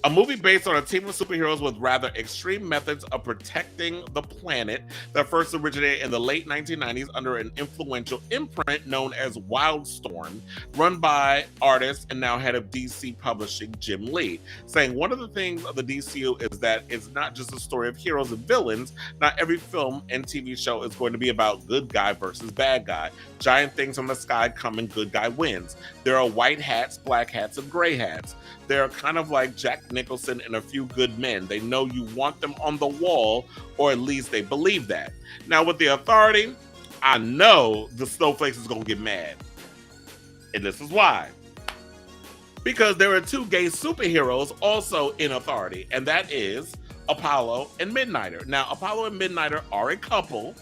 A movie based on a team of superheroes with rather extreme methods of protecting the planet that first originated in the late 1990s under an influential imprint known as Wildstorm, run by artist and now head of DC Publishing, Jim Lee, saying one of the things of the DCU is that it's not just a story of heroes and villains. Not every film and TV show is going to be about good guy versus bad guy. Giant things from the sky come and good guy wins. There are white hats, black hats, and gray hats. They're kind of like Jack Nicholson and A Few Good Men. They know you want them on the wall, or at least they believe that. Now, with the Authority, I know the Snowflakes is going to get mad. And this is why. Because there are two gay superheroes also in Authority, and that is Apollo and Midnighter. Now, Apollo and Midnighter are a couple.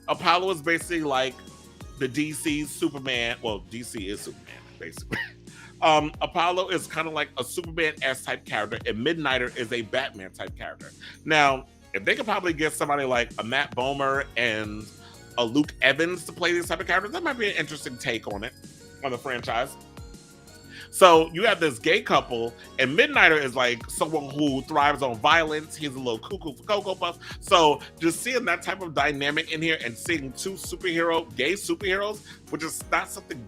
Apollo is basically like the DC Superman. Well, DC is Superman, basically. Apollo is kind of like a Superman-esque type character, and Midnighter is a Batman type character. Now, if they could probably get somebody like a Matt Bomer and a Luke Evans to play these type of characters, that might be an interesting take on it, on the franchise. So you have this gay couple, and Midnighter is like someone who thrives on violence. He's a little cuckoo for Cocoa Puffs. So just seeing that type of dynamic in here and seeing two gay superheroes, which is not something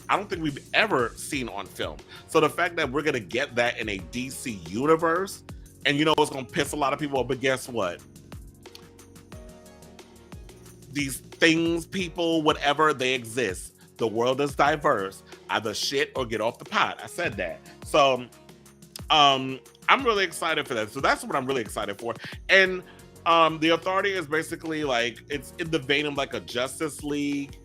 I don't think we've ever seen on film. So the fact that we're going to get that in a DC universe, and you know it's going to piss a lot of people off, but guess what? These things, people, whatever, they exist. The world is diverse. Either shit or get off the pot. I said that. So I'm really excited for that. So that's what I'm really excited for. And the Authority is basically like, it's in the vein of like a Justice League.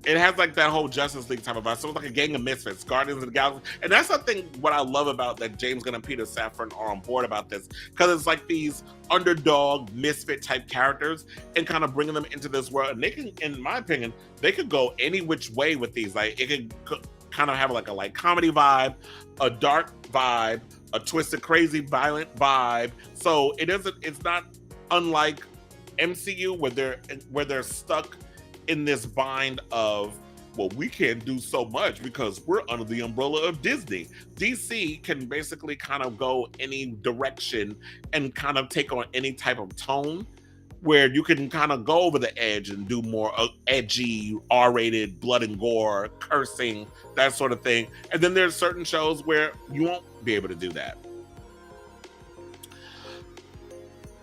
It has like that whole Justice League type of vibe. So it's like a gang of misfits, Guardians of the Galaxy. And that's something what I love about that James Gunn and Peter Safran are on board about this. Because it's like these underdog, misfit type characters and kind of bringing them into this world. And they can, in my opinion, they could go any which way with these. Like it could kind of have like a like comedy vibe, a dark vibe, a twisted, crazy, violent vibe. So it's not unlike MCU where they're stuck in this bind of, well, we can't do so much because we're under the umbrella of Disney. DC can basically kind of go any direction and kind of take on any type of tone where you can kind of go over the edge and do more edgy, R-rated, blood and gore, cursing, that sort of thing. And then there's certain shows where you won't be able to do that.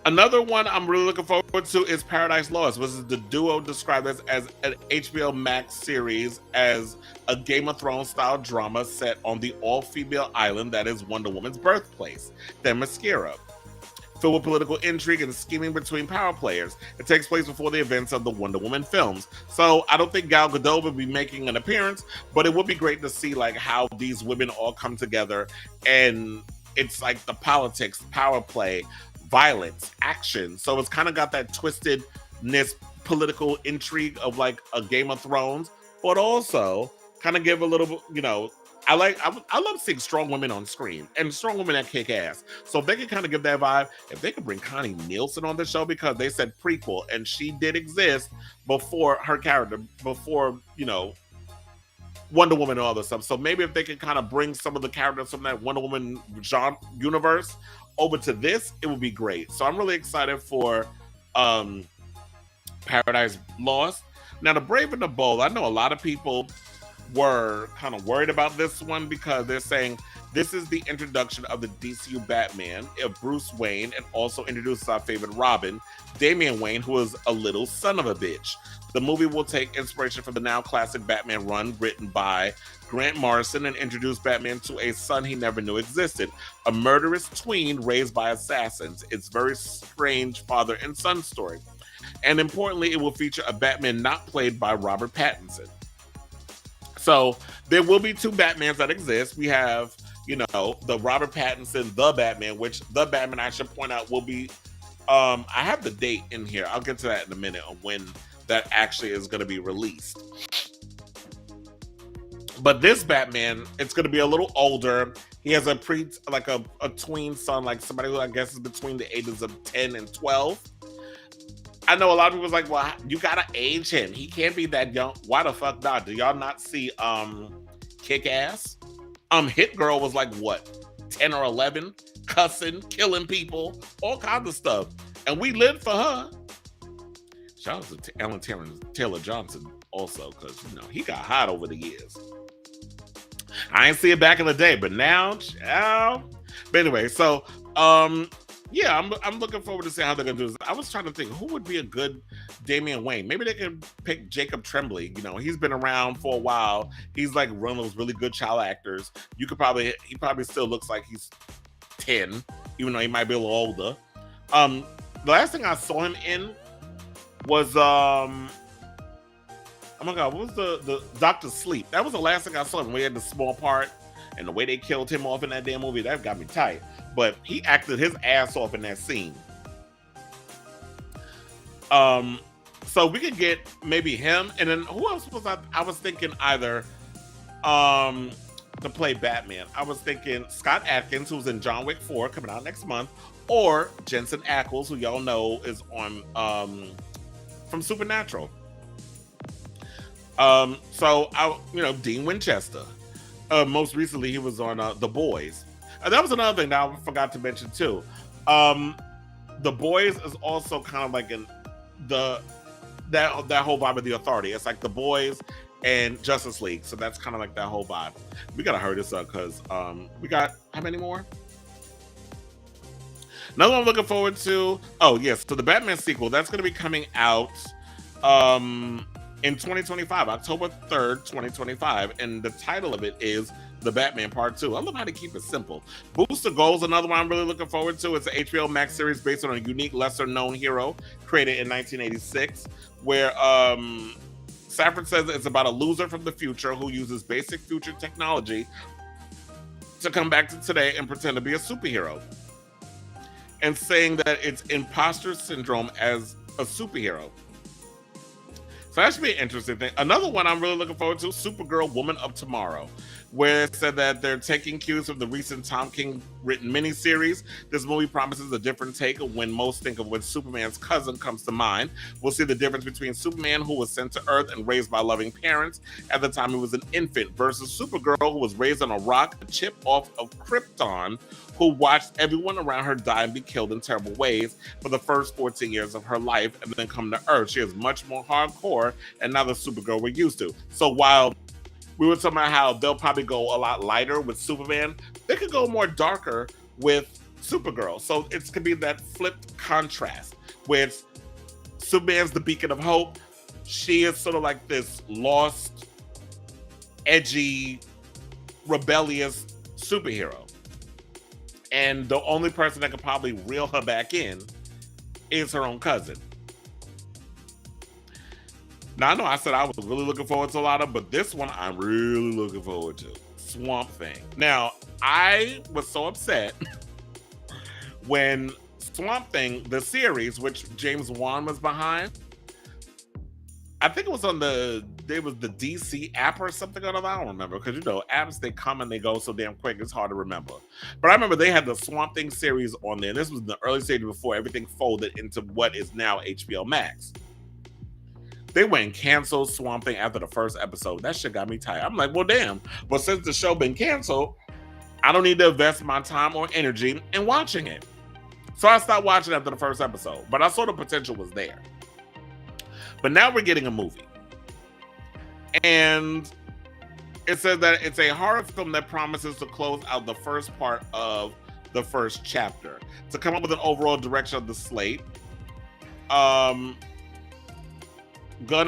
Another one I'm really looking forward to is Paradise Lost, which is the duo described as an HBO Max series as a Game of Thrones style drama set on the all-female island that is Wonder Woman's birthplace, Themyscira. Filled with political intrigue and scheming between power players. It takes place before the events of the Wonder Woman films. So I don't think Gal Gadot will be making an appearance, but it would be great to see like how these women all come together, and it's like the politics, power play, violence, action. So it's kind of got that twistedness, political intrigue of like a Game of Thrones, but also kind of give a little, you know, I love seeing strong women on screen and strong women that kick ass. So if they can kind of give that vibe, if they could bring Connie Nielsen on the show, because they said prequel and she did exist before her character, before, you know, Wonder Woman and all this stuff. So maybe if they can kind of bring some of the characters from that Wonder Woman genre universe over to this, it would be great. So I'm really excited for Paradise Lost. Now, The Brave and the Bold, I know a lot of people were kind of worried about this one because they're saying this is the introduction of the DCU Batman of Bruce Wayne, and also introduces our favorite Robin, Damian Wayne, who is a little son of a bitch. The movie will take inspiration from the now classic Batman run written by Grant Morrison and introduce Batman to a son he never knew existed, a murderous tween raised by assassins. It's very strange father and son story. And importantly, it will feature a Batman not played by Robert Pattinson. So there will be two Batmans that exist. We have, the Robert Pattinson, the Batman, which the Batman, I should point out, will be, I have the date in here. I'll get to that in a minute on when that actually is going to be released. But this Batman, it's going to be a little older. He has a tween son, like somebody who I guess is between the ages of 10 and 12. I know a lot of people was like, well, you gotta age him. He can't be that young. Why the fuck not? Do y'all not see Kick-Ass? Hit Girl was like, what, 10 or 11? Cussing, killing people, all kinds of stuff. And we lived for her. Shout out to Ellen Taylor Johnson also, because, he got hot over the years. I ain't see it back in the day, but now, But anyway, so, yeah, I'm looking forward to see how they're gonna do this. I was trying to think who would be a good Damian Wayne. Maybe they could pick Jacob Tremblay. He's been around for a while. He's like one of those really good child actors. He probably still looks like he's 10, even though he might be a little older. The last thing I saw him in was oh my god, what was the Dr. Sleep? That was the last thing I saw him. We had the small part, and the way they killed him off in that damn movie, that got me tight. But he acted his ass off in that scene. So we could get maybe him, and then who else was I was thinking either to play Batman. I was thinking Scott Adkins, who's in John Wick 4 coming out next month, or Jensen Ackles, who y'all know is on from Supernatural. So Dean Winchester. Most recently he was on The Boys. That was another thing that I forgot to mention too. The Boys is also kind of like that whole vibe of The Authority. It's like The Boys and Justice League. So that's kind of like that whole vibe. We gotta hurry this up because we got how many more? Another one I'm looking forward to. Oh yes, so the Batman sequel that's going to be coming out in 2025, October 3rd, 2025, and the title of it is The Batman Part 2. I love how they keep it simple. Booster Gold's another one I'm really looking forward to. It's an HBO Max series based on a unique, lesser-known hero created in 1986, where Safran says it's about a loser from the future who uses basic future technology to come back to today and pretend to be a superhero, and saying that it's imposter syndrome as a superhero. So that should be an interesting thing. Another one I'm really looking forward to, Supergirl Woman of Tomorrow, where it said that they're taking cues from the recent Tom King written miniseries. This movie promises a different take of when most think of when Superman's cousin comes to mind. We'll see the difference between Superman, who was sent to Earth and raised by loving parents at the time he was an infant, versus Supergirl, who was raised on a rock, a chip off of Krypton, who watched everyone around her die and be killed in terrible ways for the first 14 years of her life and then come to Earth. She is much more hardcore and not the Supergirl we're used to. So while we were talking about how they'll probably go a lot lighter with Superman, they could go more darker with Supergirl. So it's could be that flipped contrast where it's Superman's the beacon of hope. She is sort of like this lost, edgy, rebellious superhero. And the only person that could probably reel her back in is her own cousin. Now, I know I said I was really looking forward to a lot of, but this one I'm really looking forward to. Swamp Thing. Now, I was so upset when Swamp Thing, the series, which James Wan was behind, I think it was on the DC app or something on it. I don't remember, because apps, they come and they go so damn quick, it's hard to remember. But I remember they had the Swamp Thing series on there. This was the early stage before everything folded into what is now HBO Max. They went and canceled Swamp Thing after the first episode. That shit got me tired. I'm like, well, damn. But since the show been canceled, I don't need to invest my time or energy in watching it. So I stopped watching after the first episode. But I saw the potential was there. But now we're getting a movie. And It says that it's a horror film that promises to close out the first part of the first chapter. To come up with an overall direction of the slate, Gunn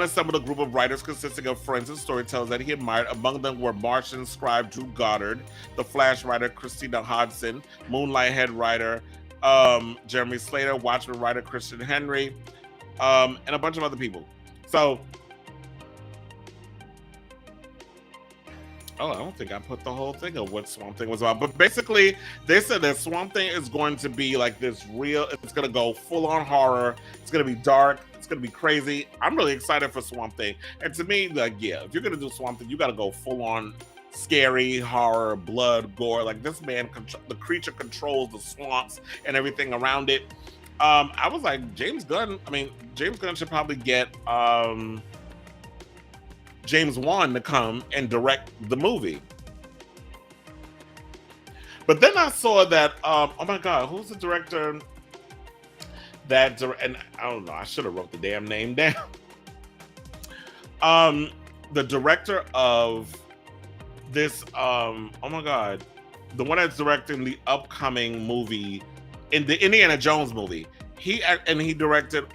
assembled a group of writers consisting of friends and storytellers that he admired. Among them were Martian scribe Drew Goddard, The Flash writer Christina Hodson, Moonlight head writer Jeremy Slater, Watchmen writer Christian Henry, and a bunch of other people. So, I don't think I put the whole thing of what Swamp Thing was about. But basically, they said that Swamp Thing is going to be like this real, it's going to go full on horror. It's going to be dark. It's going to be crazy. I'm really excited for Swamp Thing. And to me, like, yeah, if you're going to do Swamp Thing, you got to go full on scary, horror, blood, gore. Like, this man, the creature controls the swamps and everything around it. I was like, James Gunn should probably get James Wan to come and direct the movie. But then I saw that, oh my God, who's the director? And I don't know, I should have wrote the damn name down. The director of this, oh my God, the one that's directing the upcoming movie, in the Indiana Jones movie. He directed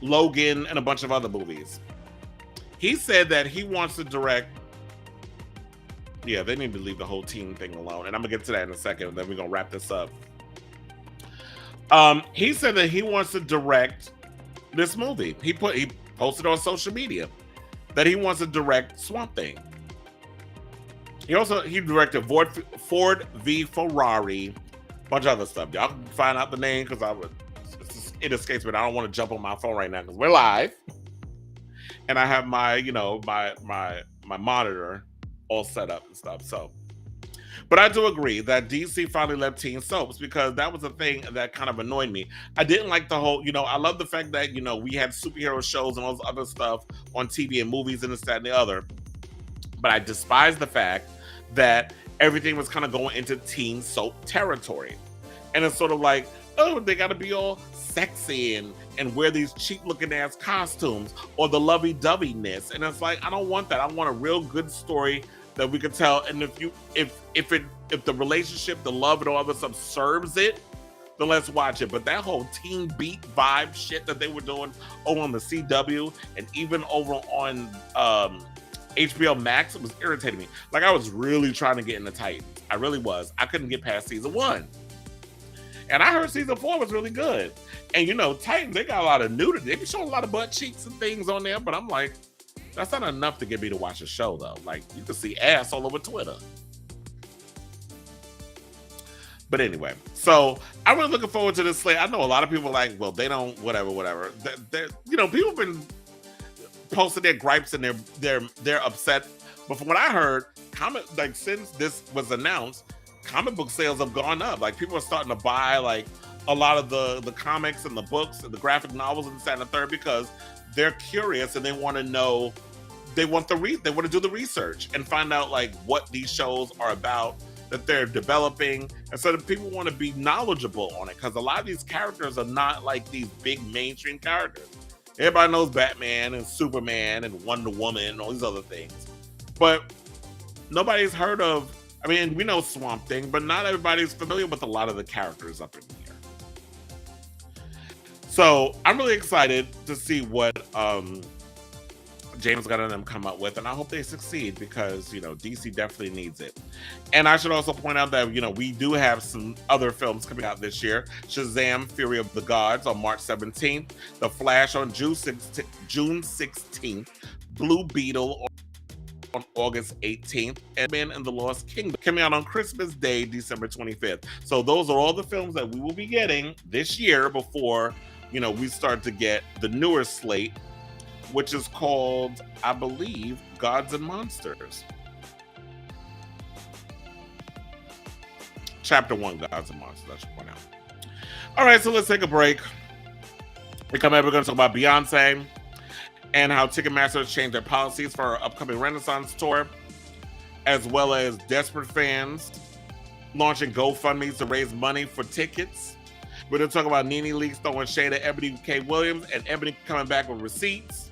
Logan and a bunch of other movies. He said that he wants to direct. Yeah, they need to leave the whole team thing alone. And I'm gonna get to that in a second, and then we're gonna wrap this up. He said that he wants to direct this movie. He posted on social media that he wants to direct Swamp Thing. He directed Ford v Ferrari, a bunch of other stuff. Y'all can find out the name because it escapes me. I don't want to jump on my phone right now because we're live, and I have my my monitor all set up and stuff. So, but I do agree that DC finally left teen soaps because that was a thing that kind of annoyed me. I didn't like the whole, I love the fact that we had superhero shows and all this other stuff on TV and movies and this, that, and the other. But I despise the fact that everything was kind of going into teen soap territory, and it's sort of like, oh, they got to be all sexy and wear these cheap looking ass costumes or the lovey-doveyness, and it's like, I don't want that. I want a real good story that we could tell, and if the relationship, the love, and all other stuff serves it, then let's watch it. But that whole teen beat vibe shit that they were doing over on the CW and even over on HBO Max, it was irritating me. Like, I was really trying to get into Titans. I really was. I couldn't get past season 1. And I heard season 4 was really good. And Titans, they got a lot of nudity. They be showing a lot of butt cheeks and things on there, but I'm like, that's not enough to get me to watch a show, though. Like, you can see ass all over Twitter. But anyway, so I'm really looking forward to this slate. I know a lot of people are like, well, they don't, whatever. People have been posting their gripes and they're upset. But from what I heard, since this was announced, comic book sales have gone up. Like, people are starting to buy like a lot of the comics and the books and the graphic novels and this, that, and the third, because they're curious and they want to know, they want to do the research and find out like what these shows are about that they're developing, and so that people want to be knowledgeable on it, because a lot of these characters are not like these big mainstream characters. Everybody knows Batman and Superman and Wonder Woman and all these other things, but nobody's heard of, we know Swamp Thing, but not everybody's familiar with a lot of the characters up in here. So I'm really excited to see what James Gunn and them come up with, and I hope they succeed, because DC definitely needs it. And I should also point out that we do have some other films coming out this year. Shazam! Fury of the Gods on March 17th, The Flash on June 16th, Blue Beetle on August 18th, and Man and the Lost Kingdom coming out on Christmas Day, December 25th. So those are all the films that we will be getting this year before we start to get the newer slate, which is called, I believe, Gods and Monsters. Chapter 1, Gods and Monsters, I should point out. All right, so let's take a break. We come back, we're going to talk about Beyoncé and how Ticketmaster has changed their policies for our upcoming Renaissance tour, as well as desperate fans launching GoFundMes to raise money for tickets. We're going to talk about NeNe leaks throwing shade at Eboni K. Williams, and Eboni coming back with receipts.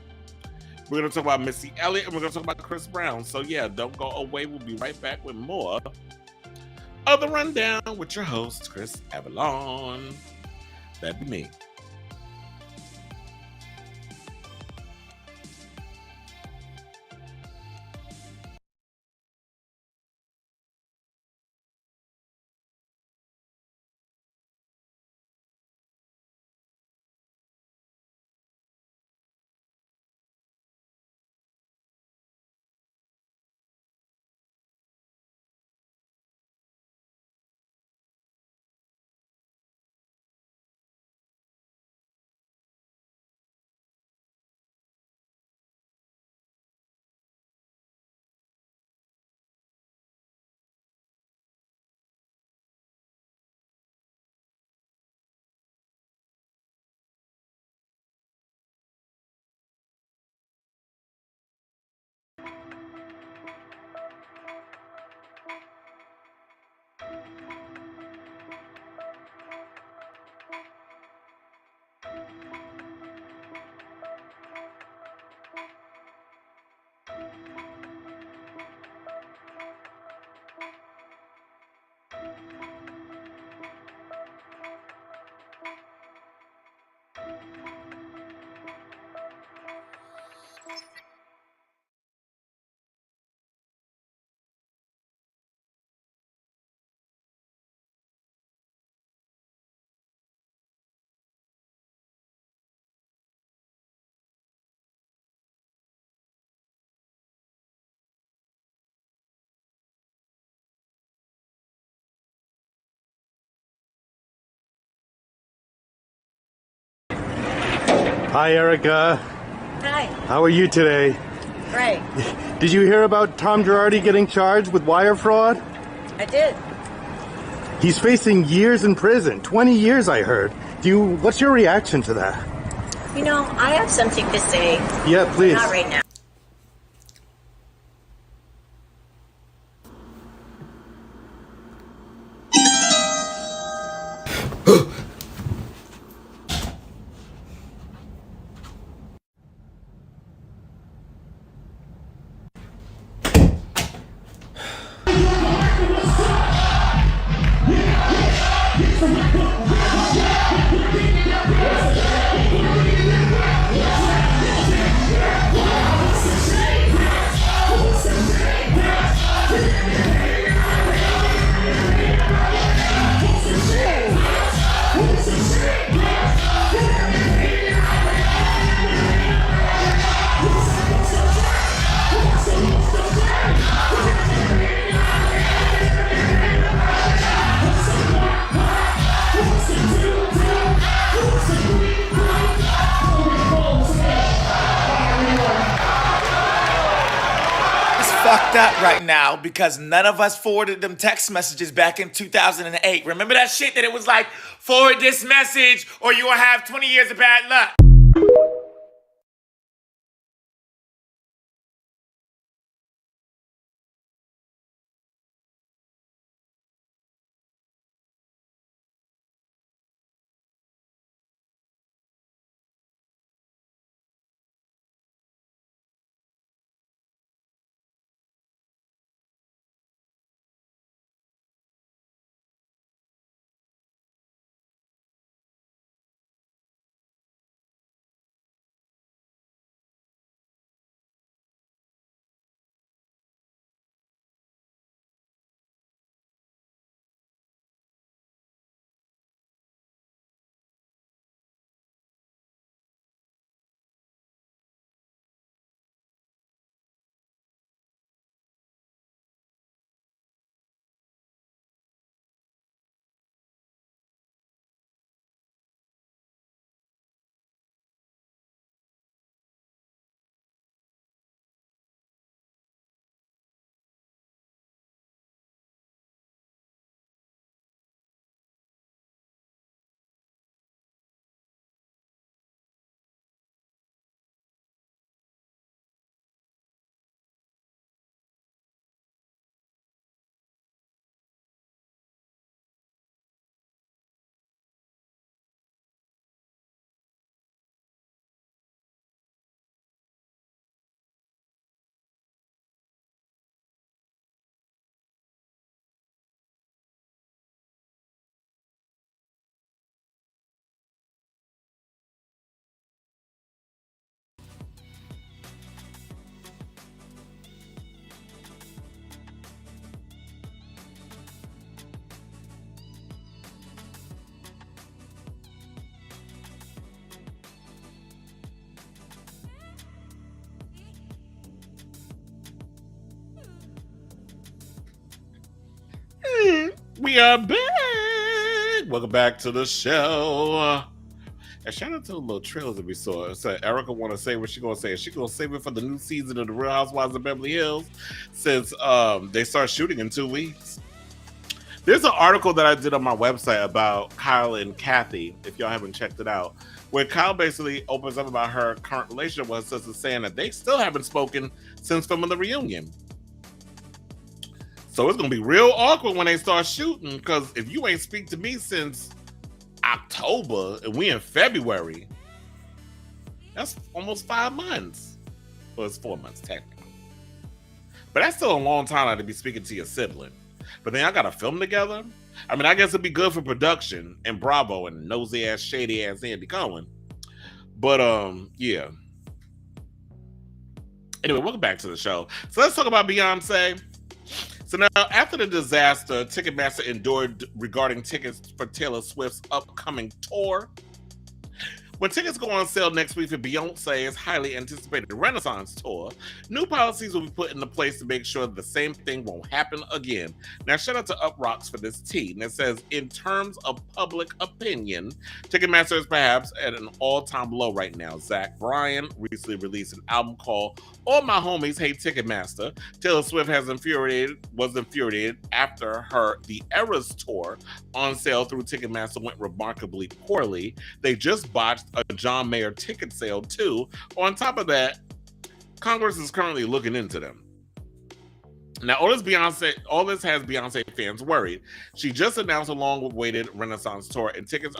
We're going to talk about Missy Elliott, and we're going to talk about Chris Brown. So yeah, don't go away. We'll be right back with more of The Rundown with your host, Chris Avalon. That'd be me. Hi, Erica. Hi. How are you today? Great. Did you hear about Tom Girardi getting charged with wire fraud? I did. He's facing years in prison, 20 years I heard. What's your reaction to that? You know, I have something to say. Yeah, please. Not right now. Fucked up right now because none of us forwarded them text messages back in 2008. Remember that shit that it was like, forward this message or you will have 20 years of bad luck. We are back. Welcome back to the show. And shout out to the little trailers that we saw. So Erica want to say what she gonna say. She gonna save it for the new season of The Real Housewives of Beverly Hills, since they start shooting in 2 weeks. There's an article that I did on my website about Kyle and Kathy, if y'all haven't checked it out, where Kyle basically opens up about her current relationship with her sister, saying that they still haven't spoken since filming the reunion. So it's gonna be real awkward when they start shooting, because if you ain't speak to me since October and we in February, that's almost 5 months. Well, it's 4 months technically, but that's still a long time to be speaking to your sibling. But then I gotta film together. I mean, I guess it'd be good for production and Bravo and nosy ass, shady ass Andy Cohen. But yeah. Anyway, welcome back to the show. So let's talk about Beyoncé. So now, after the disaster Ticketmaster endured regarding tickets for Taylor Swift's upcoming tour, when tickets go on sale next week for Beyoncé's highly anticipated Renaissance tour, new policies will be put into place to make sure the same thing won't happen again. Now, shout out to UpRocks for this tea. And it says, in terms of public opinion, Ticketmaster is perhaps at an all-time low right now. Zach Bryan recently released an album called All My Homies Hate Ticketmaster. Taylor Swift was infuriated after The Eras tour on sale through Ticketmaster went remarkably poorly. They just botched a John Mayer ticket sale too. On top of that, Congress is currently looking into them. Now, all this has Beyonce fans worried. She just announced a long-awaited Renaissance tour, and tickets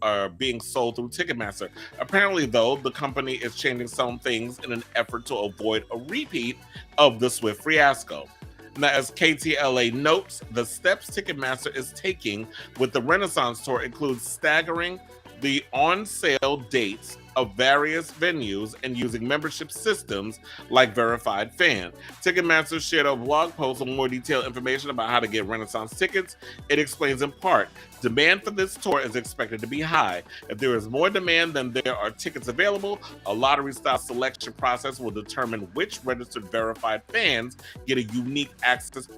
are being sold through Ticketmaster. Apparently, though, the company is changing some things in an effort to avoid a repeat of the Swift fiasco. Now, as KTLA notes, the steps Ticketmaster is taking with the Renaissance tour includes staggering the on-sale dates of various venues and using membership systems like Verified Fan. Ticketmaster shared a blog post with more detailed information about how to get Renaissance tickets. It explains in part, demand for this tour is expected to be high. If there is more demand than there are tickets available, a lottery-style selection process will determine which registered Verified fans get a unique access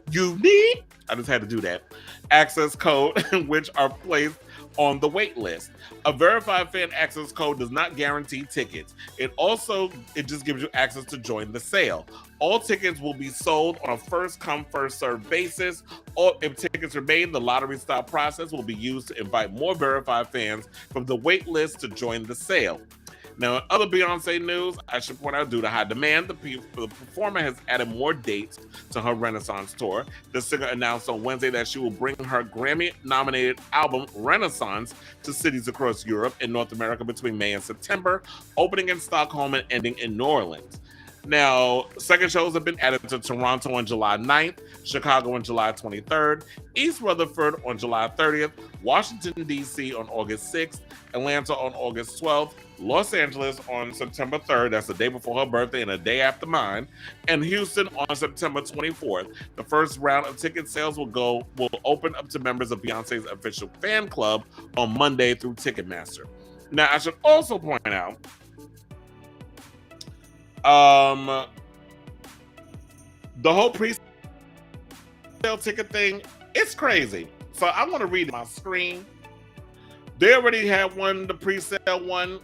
code, which are placed on the wait list. A Verified Fan access code does not guarantee tickets. It just gives you access to join the sale. All tickets will be sold on a first-come, first-served basis. If tickets remain, the lottery-style process will be used to invite more Verified fans from the wait list to join the sale. Now, in other Beyoncé news, I should point out, due to high demand, the performer has added more dates to her Renaissance tour. The singer announced on Wednesday that she will bring her Grammy-nominated album, Renaissance, to cities across Europe and North America between May and September, opening in Stockholm and ending in New Orleans. Now, second shows have been added to Toronto on July 9th, Chicago on July 23rd, East Rutherford on July 30th, Washington, D.C. on August 6th, Atlanta on August 12th, Los Angeles on September 3rd, that's the day before her birthday and a day after mine, and Houston on September 24th. The first round of ticket sales will open up to members of Beyonce's official fan club on Monday through Ticketmaster. Now, I should also point out, the whole pre-sale ticket thing, it's crazy. So I want to read my screen. They already had the pre-sale one.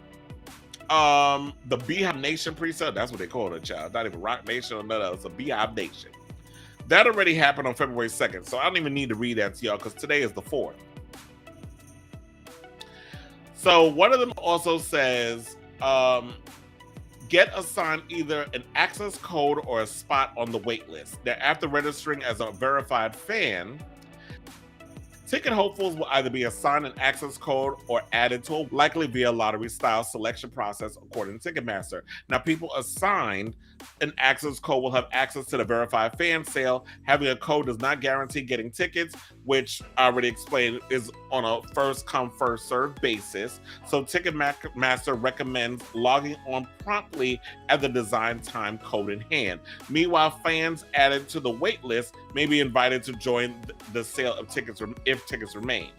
The Beehive Nation pre-sale, that's what they call it, child. Not even Rock Nation or nothing else, a Beehive Nation. That already happened on February 2nd, so I don't even need to read that to y'all because today is the 4th. So one of them also says, get assigned either an access code or a spot on the wait list. Now, after registering as a Verified fan, ticket hopefuls will either be assigned an access code or added to likely via lottery-style selection process, according to Ticketmaster. Now, people assigned an access code will have access to the Verified Fan sale. Having a code does not guarantee getting tickets, which I already explained is on a first-come, first-served basis. So Ticketmaster recommends logging on promptly at the design time code in hand. Meanwhile, fans added to the wait list may be invited to join the sale of tickets if tickets remain.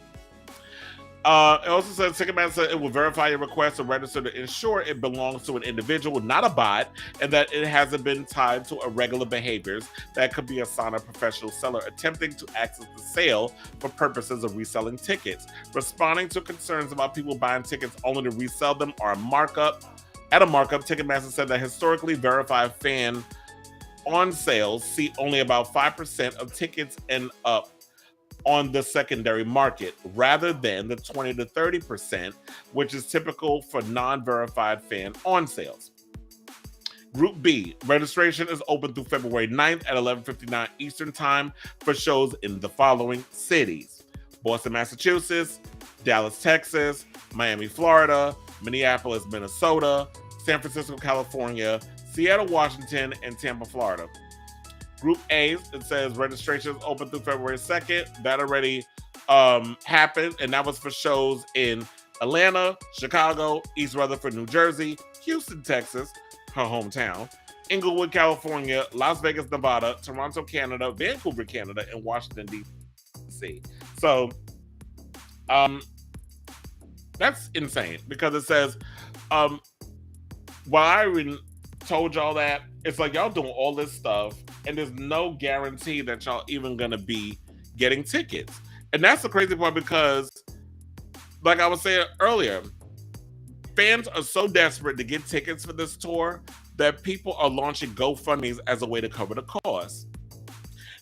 It also says Ticketmaster it will verify your request and register to ensure it belongs to an individual, not a bot, and that it hasn't been tied to irregular behaviors that could be a sign of a professional seller attempting to access the sale for purposes of reselling tickets. Responding to concerns about people buying tickets only to resell them or at a markup, Ticketmaster said that historically verified fan on sales see only about 5% of tickets and up on the secondary market rather than the 20 to 30%, which is typical for non-verified fan on sales. Group B, registration is open through February 9th at 11:59 Eastern Time for shows in the following cities: Boston, Massachusetts, Dallas, Texas, Miami, Florida, Minneapolis, Minnesota, San Francisco, California, Seattle, Washington, and Tampa, Florida. Group A, it says registration is open through February 2nd. That already happened, and that was for shows in Atlanta, Chicago, East Rutherford, New Jersey, Houston, Texas, her hometown, Inglewood, California, Las Vegas, Nevada, Toronto, Canada, Vancouver, Canada, and Washington, D.C. So, that's insane because it says, while I even told y'all that, it's like y'all doing all this stuff and there's no guarantee that y'all even gonna be getting tickets. And that's the crazy part because, like I was saying earlier, fans are so desperate to get tickets for this tour that people are launching GoFundMes as a way to cover the cost.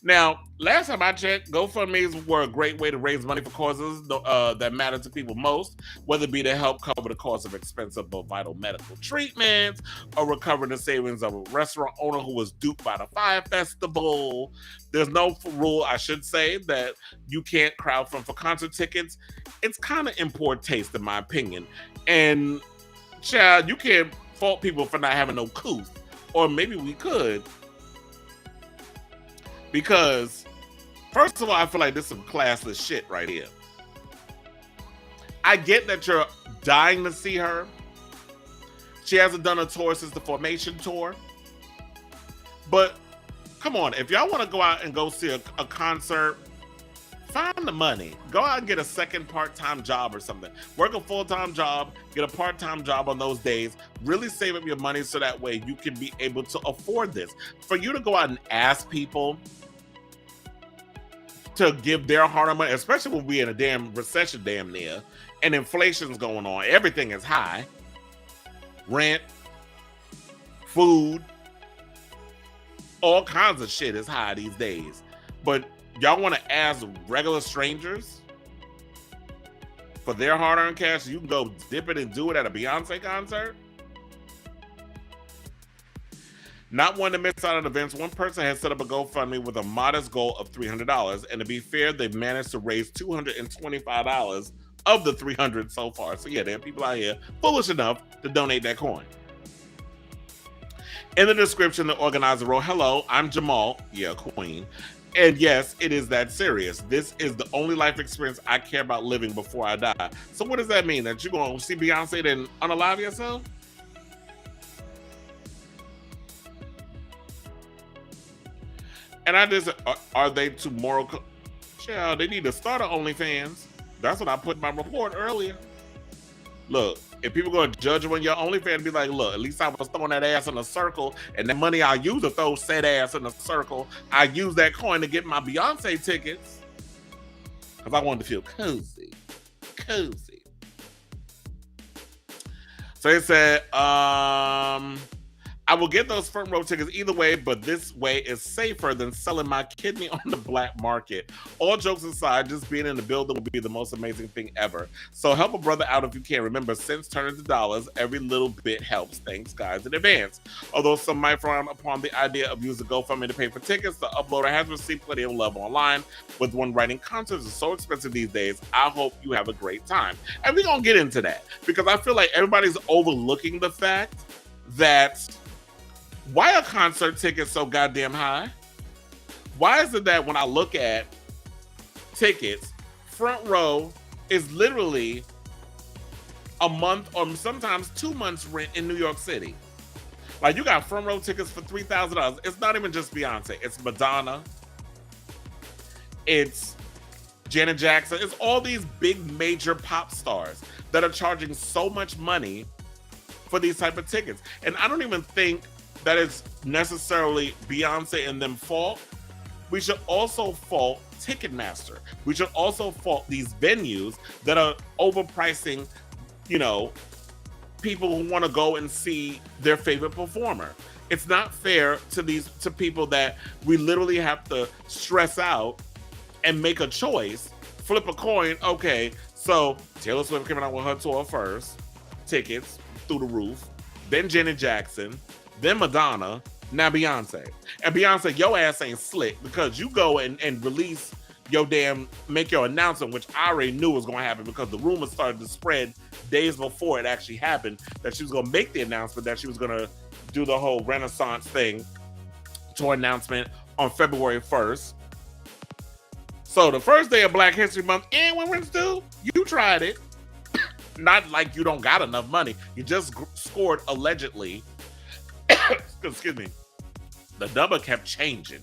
Now, last time I checked, GoFundMes were a great way to raise money for causes that matter to people most, whether it be to help cover the cost of expensive but vital medical treatments, or recover the savings of a restaurant owner who was duped by the Fire Festival. There's no rule, I should say, that you can't crowdfund for concert tickets. It's kind of in poor taste, in my opinion. And, child, you can't fault people for not having no couth. Or maybe we could. Because, first of all, I feel like this is some classless shit right here. I get that you're dying to see her. She hasn't done a tour since the Formation tour. But, come on, if y'all want to go out and go see a concert, find the money. Go out and get a second part-time job or something. Work a full-time job, get a part-time job on those days. Really save up your money so that way you can be able to afford this. For you to go out and ask people to give their hard-earned money, especially when we're in a damn recession damn near, and inflation's going on, everything is high. Rent, food, all kinds of shit is high these days. But y'all want to ask regular strangers for their hard-earned cash? You can go dip it and do it at a Beyonce concert? Not one to miss out on events, one person has set up a GoFundMe with a modest goal of $300. And to be fair, they've managed to raise $225 of the $300 so far. So yeah, there are people out here foolish enough to donate that coin. In the description, the organizer wrote, "Hello, I'm Jamal." Yeah, queen. And yes, it is that serious. This is the only life experience I care about living before I die. So what does that mean? That you're going to see Beyonce then unalive yourself? And I just, are they too moral? Child, they need to start an OnlyFans. That's what I put in my report earlier. Look, if people going to judge you on your OnlyFans, be like, look, at least I was throwing that ass in a circle, and the money I use to throw said ass in a circle, I use that coin to get my Beyonce tickets. Because I wanted to feel cozy. Cozy. So it said, I will get those front row tickets either way, but this way is safer than selling my kidney on the black market. All jokes aside, just being in the building will be the most amazing thing ever. So help a brother out if you can. Remember, cents turn into dollars. Every little bit helps. Thanks, guys, in advance. Although some might frown upon the idea of using GoFundMe to pay for tickets, the uploader has received plenty of love online, with one writing, "Concerts are so expensive these days. I hope you have a great time." And we're going to get into that because I feel like everybody's overlooking the fact that why are concert tickets so goddamn high? Why is it that when I look at tickets, front row is literally a month or sometimes 2 months rent in New York City? Like, you got front row tickets for $3,000. It's not even just Beyonce. It's Madonna. It's Janet Jackson. It's all these big major pop stars that are charging so much money for these type of tickets. And I don't even think that it's necessarily Beyonce and them fault. We should also fault Ticketmaster. We should also fault these venues that are overpricing, you know, people who want to go and see their favorite performer. It's not fair to people that we literally have to stress out and make a choice, flip a coin. Okay, so Taylor Swift coming out with her tour first, tickets through the roof, then Janet Jackson, then Madonna, now Beyonce. And Beyonce, your ass ain't slick because you go and release make your announcement, which I already knew was going to happen because the rumors started to spread days before it actually happened, that she was going to make the announcement that she was going to do the whole Renaissance thing, tour announcement on February 1st. So the first day of Black History Month, and Women's Due, you tried it. Not like you don't got enough money. You just scored allegedly. Excuse me. The number kept changing.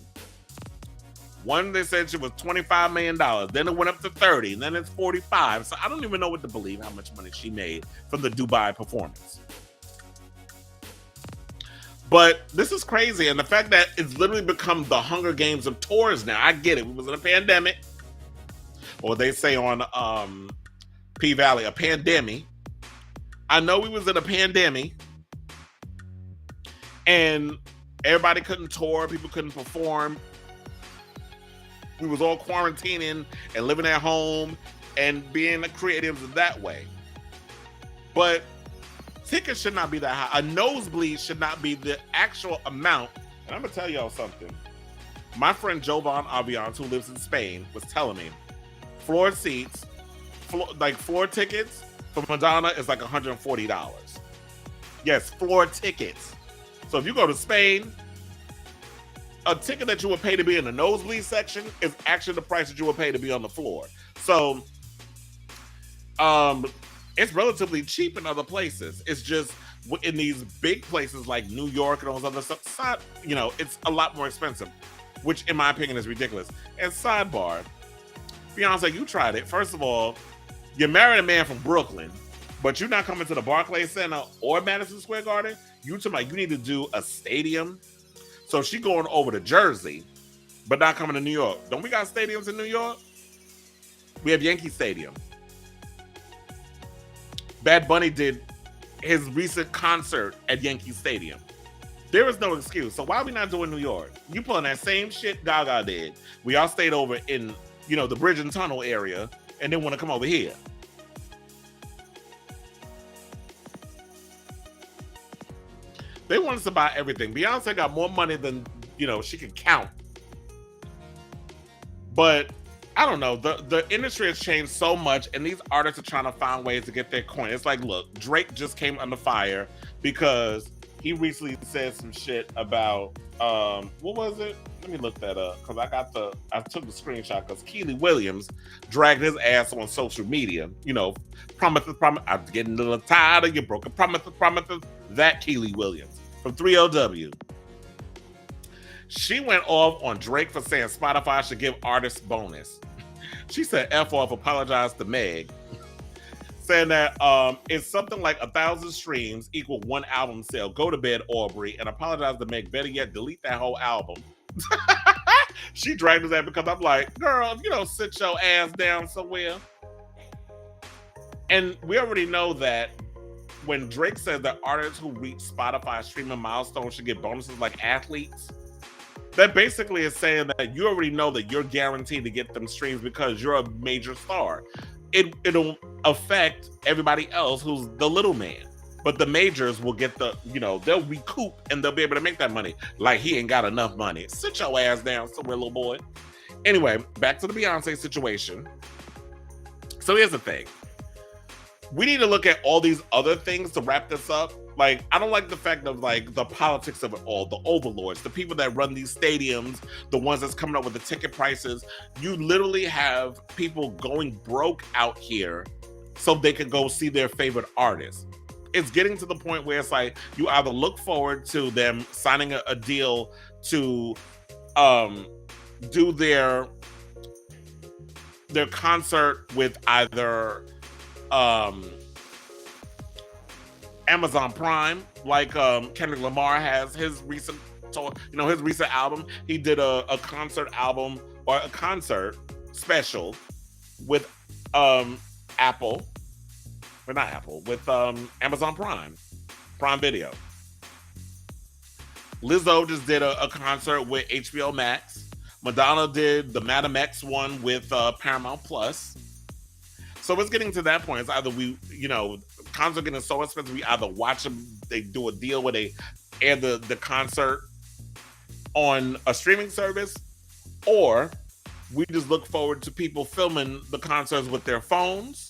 One, they said it was $25 million. Then it went up to 30, and then it's 45. So I don't even know what to believe how much money she made from the Dubai performance. But this is crazy. And the fact that it's literally become the Hunger Games of tours now. I get it. We was in a pandemic. Or they say on P-Valley, a pandemic. I know we was in a pandemic. And everybody couldn't tour. People couldn't perform. We was all quarantining and living at home and being creatives that way. But tickets should not be that high. A nosebleed should not be the actual amount. And I'm going to tell y'all something. My friend Jovan Aviance, who lives in Spain, was telling me floor seats, floor tickets for Madonna is like $140. Yes, floor tickets. So if you go to Spain, a ticket that you would pay to be in the nosebleed section is actually the price that you would pay to be on the floor. So it's relatively cheap in other places. It's just in these big places like New York and all those other stuff, it's a lot more expensive, which in my opinion is ridiculous. And sidebar, Beyonce, you tried it. First of all, you married a man from Brooklyn, but you're not coming to the Barclays Center or Madison Square Garden. You need to do a stadium. So she going over to Jersey, but not coming to New York. Don't we got stadiums in New York? We have Yankee Stadium. Bad Bunny did his recent concert at Yankee Stadium. There is no excuse. So why are we not doing New York? You pulling that same shit Gaga did. We all stayed over in, the Bridge and Tunnel area and then want to come over here. They want us to buy everything. Beyonce got more money than, she can count. But I don't know. The industry has changed so much, and these artists are trying to find ways to get their coin. It's like, look, Drake just came under fire because he recently said some shit about, what was it? Let me look that up, because I took the screenshot, because Keely Williams dragged his ass on social media. Promises, I'm getting a little tired of your broken promises. That Keely Williams from 3LW. She went off on Drake for saying Spotify should give artists bonus. She said F off, apologized to Meg, saying that it's something like 1,000 streams equal one album sale. Go to bed, Aubrey, and apologize to Meg. Better yet, delete that whole album. She dragged his ass because I'm like, girl, if you don't sit your ass down somewhere. And we already know that when Drake says that artists who reach Spotify streaming milestones should get bonuses like athletes, that basically is saying that you already know that you're guaranteed to get them streams because you're a major star. It'll affect everybody else who's the little man. But the majors will get they'll recoup and they'll be able to make that money. Like he ain't got enough money. Sit your ass down somewhere, little boy. Anyway, back to the Beyonce situation. So here's the thing. We need to look at all these other things to wrap this up. Like, I don't like the fact of the politics of it all, the overlords, the people that run these stadiums, the ones that's coming up with the ticket prices. You literally have people going broke out here so they can go see their favorite artists. It's getting to the point where it's like you either look forward to them signing a deal to do their their concert with either Amazon Prime, like Kendrick Lamar has his recent tour, his recent album. He did a concert album or a concert special with Apple, but not Apple, with Amazon Prime Video. Lizzo just did a concert with HBO Max. Madonna did the Madam X one with Paramount Plus. So it's getting to that point. It's either concerts are getting so expensive, we either watch them, they do a deal where they air the concert on a streaming service, or we just look forward to people filming the concerts with their phones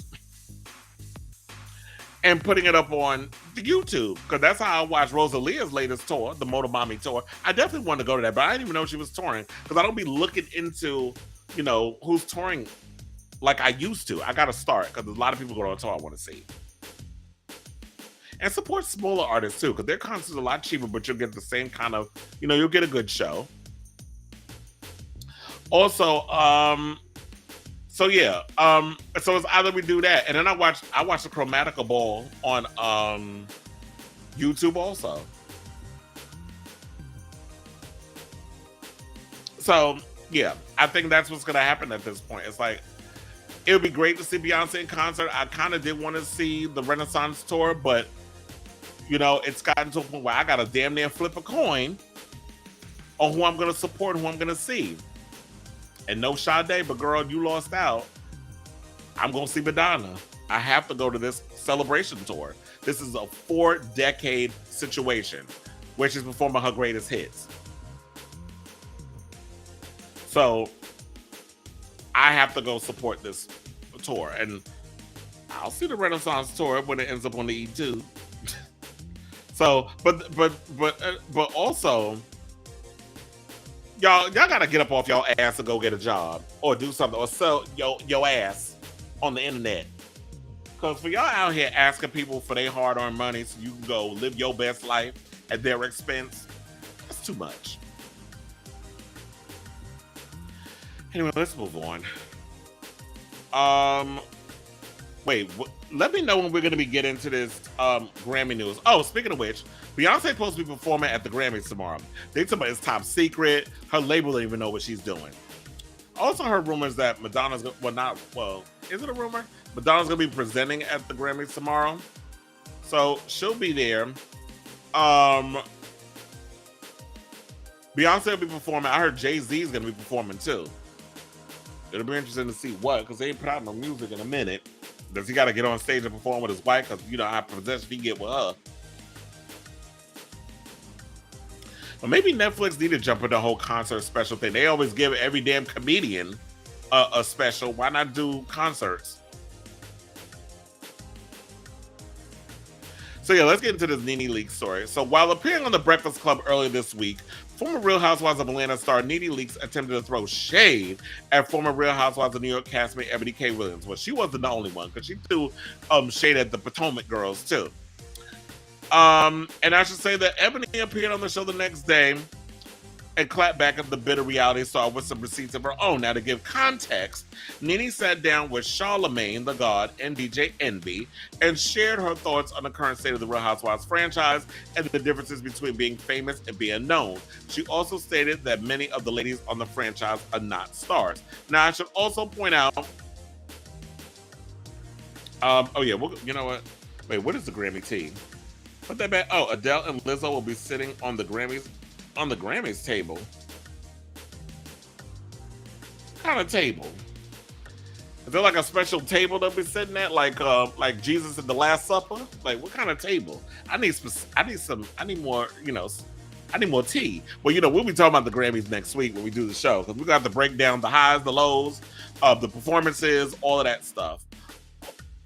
and putting it up on the YouTube, because that's how I watched Rosalia's latest tour, the Motor Mommy tour. I definitely wanted to go to that, but I didn't even know she was touring, because I don't be looking into, who's touring like I used to. I got to start, because a lot of people go to a tour I want to see. And support smaller artists, too, because their concerts are a lot cheaper, but you'll get the same kind of, you'll get a good show. Also, so it's either we do that, and then I watched the Chromatica Ball on YouTube also. So yeah, I think that's what's gonna happen at this point. It's like, it would be great to see Beyonce in concert. I kind of did want to see the Renaissance tour, but it's gotten to a point where I gotta damn near flip a coin on who I'm gonna support, who I'm gonna see. And no Sade, but girl, you lost out. I'm going to see Madonna. I have to go to this celebration tour. This is a 4-decade situation where she's performing her greatest hits. So I have to go support this tour. And I'll see the Renaissance tour when it ends up on the E2. So, but also, Y'all gotta get up off y'all ass and go get a job or do something or sell your ass on the internet. Cause for y'all out here asking people for their hard-earned money so you can go live your best life at their expense, that's too much. Anyway, let's move on. Let me know when we're gonna be getting to this Grammy news. Oh, speaking of which, Beyonce's supposed to be performing at the Grammys tomorrow. They talk about it's top secret. Her label don't even know what she's doing. Also heard rumors that Madonna's is it a rumor? Madonna's gonna be presenting at the Grammys tomorrow. So she'll be there. Beyonce will be performing. I heard Jay-Z is gonna be performing too. It'll be interesting to see what, because they ain't put out no music in a minute. Does he gotta get on stage and perform with his wife? Because how possession he get with her. But maybe Netflix need to jump into the whole concert special thing. They always give every damn comedian a special. Why not do concerts? So yeah, let's get into this NeNe Leakes story. So while appearing on The Breakfast Club earlier this week, former Real Housewives of Atlanta star NeNe Leakes attempted to throw shade at former Real Housewives of New York castmate Eboni K. Williams. Well, she wasn't the only one, because she threw shade at the Potomac girls too. And I should say that Eboni appeared on the show the next day and clapped back at the bitter reality star with some receipts of her own. Now, to give context, NeNe sat down with Charlamagne the God and DJ Envy and shared her thoughts on the current state of the Real Housewives franchise and the differences between being famous and being known. She also stated that many of the ladies on the franchise are not stars. Now, I should also point out, you know what? Wait, what is the Grammy team? Put that back. Oh, Adele and Lizzo will be sitting on the Grammys table. What kind of table? Is there like a special table they'll be sitting at, like Jesus at the Last Supper? Like, what kind of table? I need more tea. Well, we'll be talking about the Grammys next week when we do the show, because we got to break down the highs, the lows of the performances, all of that stuff.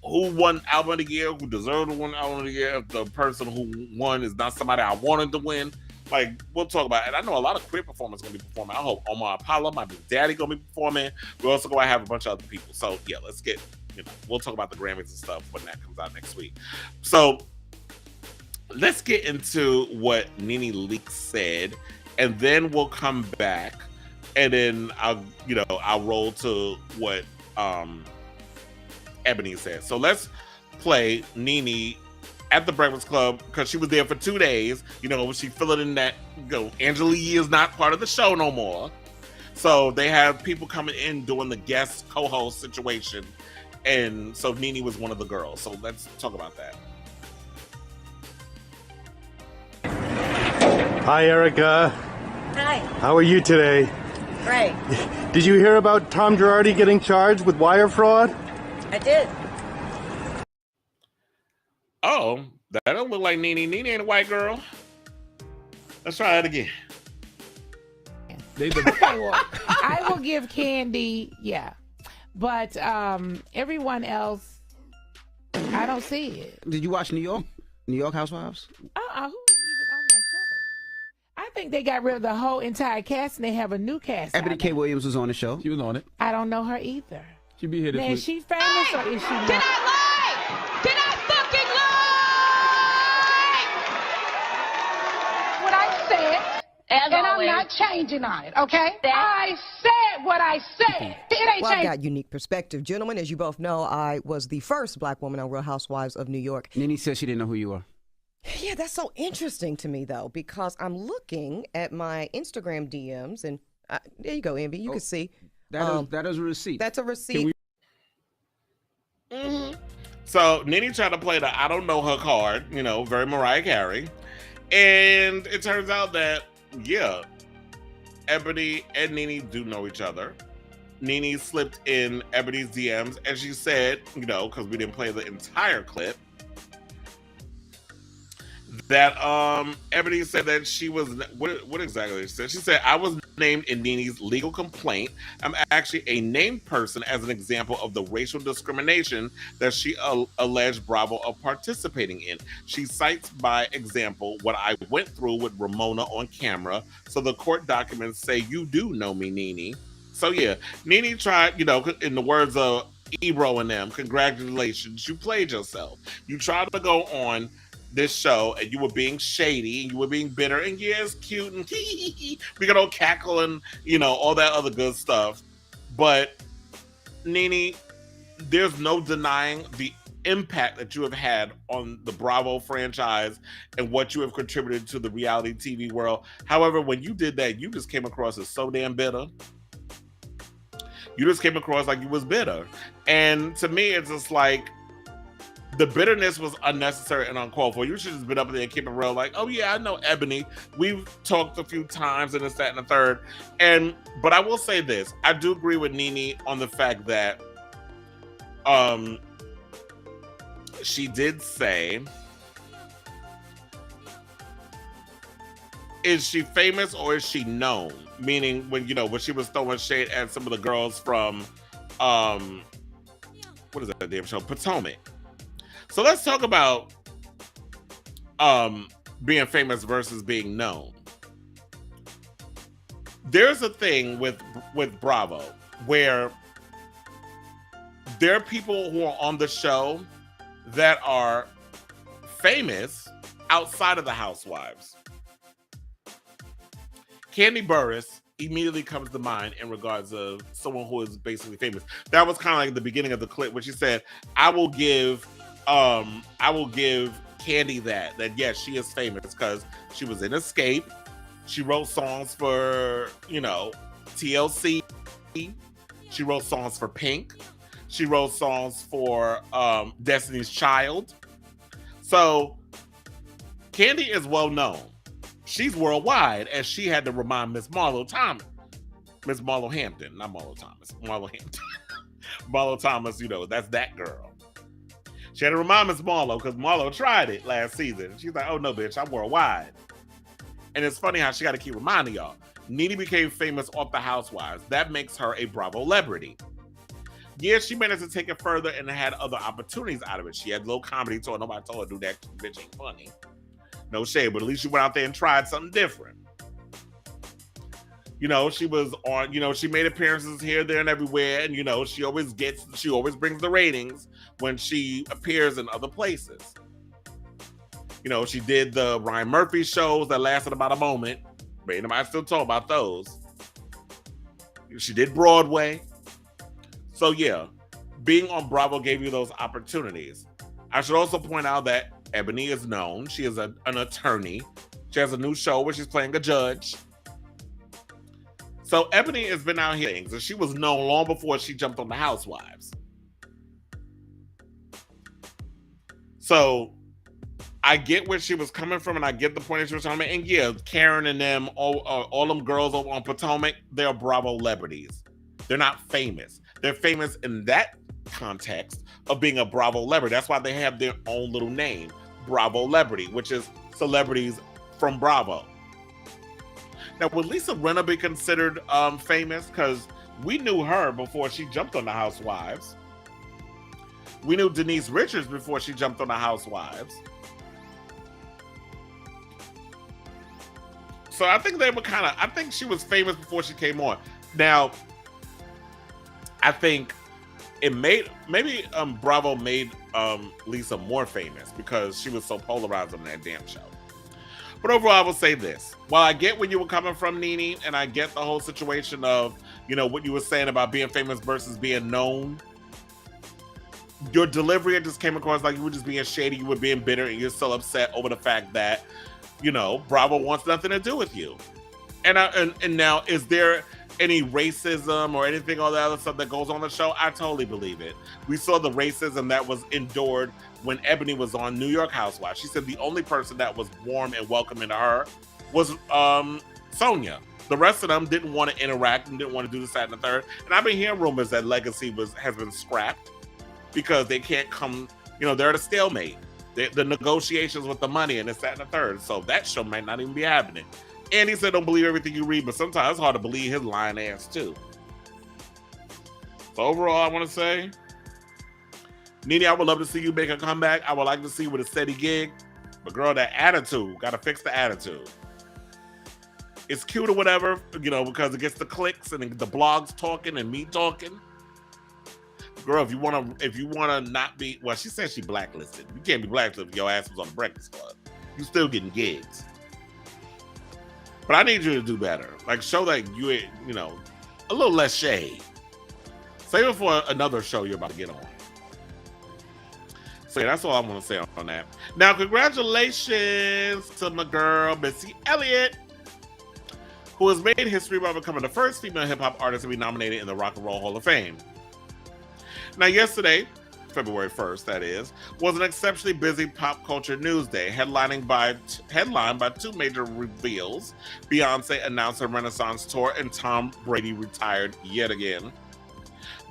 Who won album of the year? Who deserved to win album of the year? If the person who won is not somebody I wanted to win, like, we'll talk about it. And I know a lot of queer performers going to be performing. I hope Omar Apollo, my big daddy, going to be performing. We're also going to have a bunch of other people. So yeah, let's get, we'll talk about the Grammys and stuff when that comes out next week. So let's get into what NeNe Leakes said, and then we'll come back, and then I'll roll to what Eboni said. So let's play NeNe at the Breakfast Club because she was there for 2 days. You know, she filling in that, you know, Angela Yee is not part of the show no more. So they have people coming in doing the guest co-host situation. And so NeNe was one of the girls. So let's talk about that. Hi, Erica. Hi. How are you today? Great. Did you hear about Tom Girardi getting charged with wire fraud? I did. Oh, that don't look like NeNe. NeNe ain't a white girl. Let's try that again. Okay, well, I will give Candy, yeah. But everyone else, I don't see it. Did you watch New York? New York Housewives? Who was even on that show? I think they got rid of the whole entire cast and they have a new cast. Eboni K. Williams was on the show. She was on it. I don't know her either. She'll be here this Now, week. is she famous or is she not? Did I lie? Did I fucking lie? What I said, and I'm not changing on it, okay? I said what I said. It ain't Well, I've changing. got unique perspective. Gentlemen, as you both know, I was the first black woman on Real Housewives of New York. NeNe said she didn't know who you were. Yeah, that's so interesting to me, though, because I'm looking at my Instagram DMs, and there you go, Envy. You can see. That is a receipt. That's a receipt. So NeNe tried to play the I don't know her card, you know, very Mariah Carey. And it turns out that, yeah, Eboni and NeNe do know each other. NeNe slipped in Ebony's DMs and she said, you know, because we didn't play the entire clip, that Eboni said that she was, what exactly she said? She said, I was named in NeNe's legal complaint. I'm actually a named person as an example of the racial discrimination that she alleged Bravo of participating in. She cites by example what I went through with Ramona on camera. So the court documents say you do know me, NeNe. So yeah, NeNe tried, you know, in the words of Ebro and them, congratulations, you played yourself. You tried to go on this show and you were being shady and you were being bitter and yeah, it's cute and we got all cackle and, you know, all that other good stuff. But NeNe, there's no denying the impact that you have had on the Bravo franchise and what you have contributed to the reality TV world. However, when you did that, you just came across as so damn bitter. You just came across like you was bitter. And to me, it's just like, the bitterness was unnecessary and uncalled for. You should have just been up there and keep it real, like, oh yeah, I know Eboni. We've talked a few times and this, that, and the third. But I will say this. I do agree with NeNe on the fact that she did say, is she famous or is she known? Meaning when, you know, when she was throwing shade at some of the girls from what is that damn show? Potomac. So let's talk about being famous versus being known. There's a thing with Bravo where there are people who are on the show that are famous outside of the Housewives. Kandi Burruss immediately comes to mind in regards of someone who is basically famous. That was kind of like the beginning of the clip where she said, I will give Kandi that yes, she is famous because she was in Escape. She wrote songs for, you know, TLC. She wrote songs for Pink. She wrote songs for Destiny's Child. So Kandi is well known. She's worldwide, as she had to remind Miss Marlo Hampton, not Marlo Thomas, Marlo Hampton. Marlo Thomas, you know, that's that girl. She had to remind Miss Marlo because Marlo tried it last season. She's like, oh no, bitch, I'm worldwide. And it's funny how she got to keep reminding y'all. NeNe became famous off the Housewives. That makes her a Bravo celebrity. Yeah, she managed to take it further and had other opportunities out of it. She had a little comedy tour. Nobody told her to do that. Bitch ain't funny. No shade, but at least she went out there and tried something different. You know, she was on, you know, she made appearances here, there, and everywhere. And, you know, she always brings the ratings when she appears in other places. You know, she did the Ryan Murphy shows that lasted about a moment. But anybody still talk about those. She did Broadway. So yeah, being on Bravo gave you those opportunities. I should also point out that Eboni is known. She is an attorney. She has a new show where she's playing a judge. So Eboni has been out here, and she was known long before she jumped on the Housewives. So I get where she was coming from, and I get the point that she was coming. And yeah, Karen and them, all them girls over on Potomac, they're Bravo celebrities. They're not famous. They're famous in that context of being a Bravo celebrity. That's why they have their own little name, Bravo celebrity, which is celebrities from Bravo. Now, would Lisa Rinna be considered famous? Because we knew her before she jumped on the Housewives. We knew Denise Richards before she jumped on the Housewives. So I think they were I think she was famous before she came on. Now, I think it maybe Bravo made Lisa more famous because she was so polarized on that damn show. But overall, I will say this. While I get where you were coming from, NeNe, and I get the whole situation of, what you were saying about being famous versus being known, your delivery just came across like you were just being shady, you were being bitter, and you're so upset over the fact that, Bravo wants nothing to do with you. And now, is there any racism or anything all that other stuff that goes on the show? I totally believe it. We saw the racism that was endured when Eboni was on New York Housewives. She said the only person that was warm and welcoming to her was Sonia. The rest of them didn't want to interact and didn't want to do this, that, and the third. And I've been hearing rumors that Legacy has been scrapped because they can't come, they're at a stalemate. The negotiations with the money and this, that, and the third. So that show might not even be happening. And he said, don't believe everything you read, but sometimes it's hard to believe his lying ass too. So overall, I want to say, NeNe, I would love to see you make a comeback. I would like to see you with a steady gig. But girl, that attitude, got to fix the attitude. It's cute or whatever, because it gets the clicks and the blogs talking and me talking. Girl, if you wanna not be, well, she said she blacklisted. You can't be blacklisted if your ass was on the Breakfast Club. You still getting gigs. But I need you to do better. Like, show that you a little less shade. Save it for another show you're about to get on. So yeah, that's all I'm gonna say on that. Now, congratulations to my girl, Missy Elliott, who has made history by becoming the first female hip-hop artist to be nominated in the Rock and Roll Hall of Fame. Now, yesterday, February 1st, that is, was an exceptionally busy pop culture news day, headlined by two major reveals. Beyoncé announced her Renaissance tour, and Tom Brady retired yet again.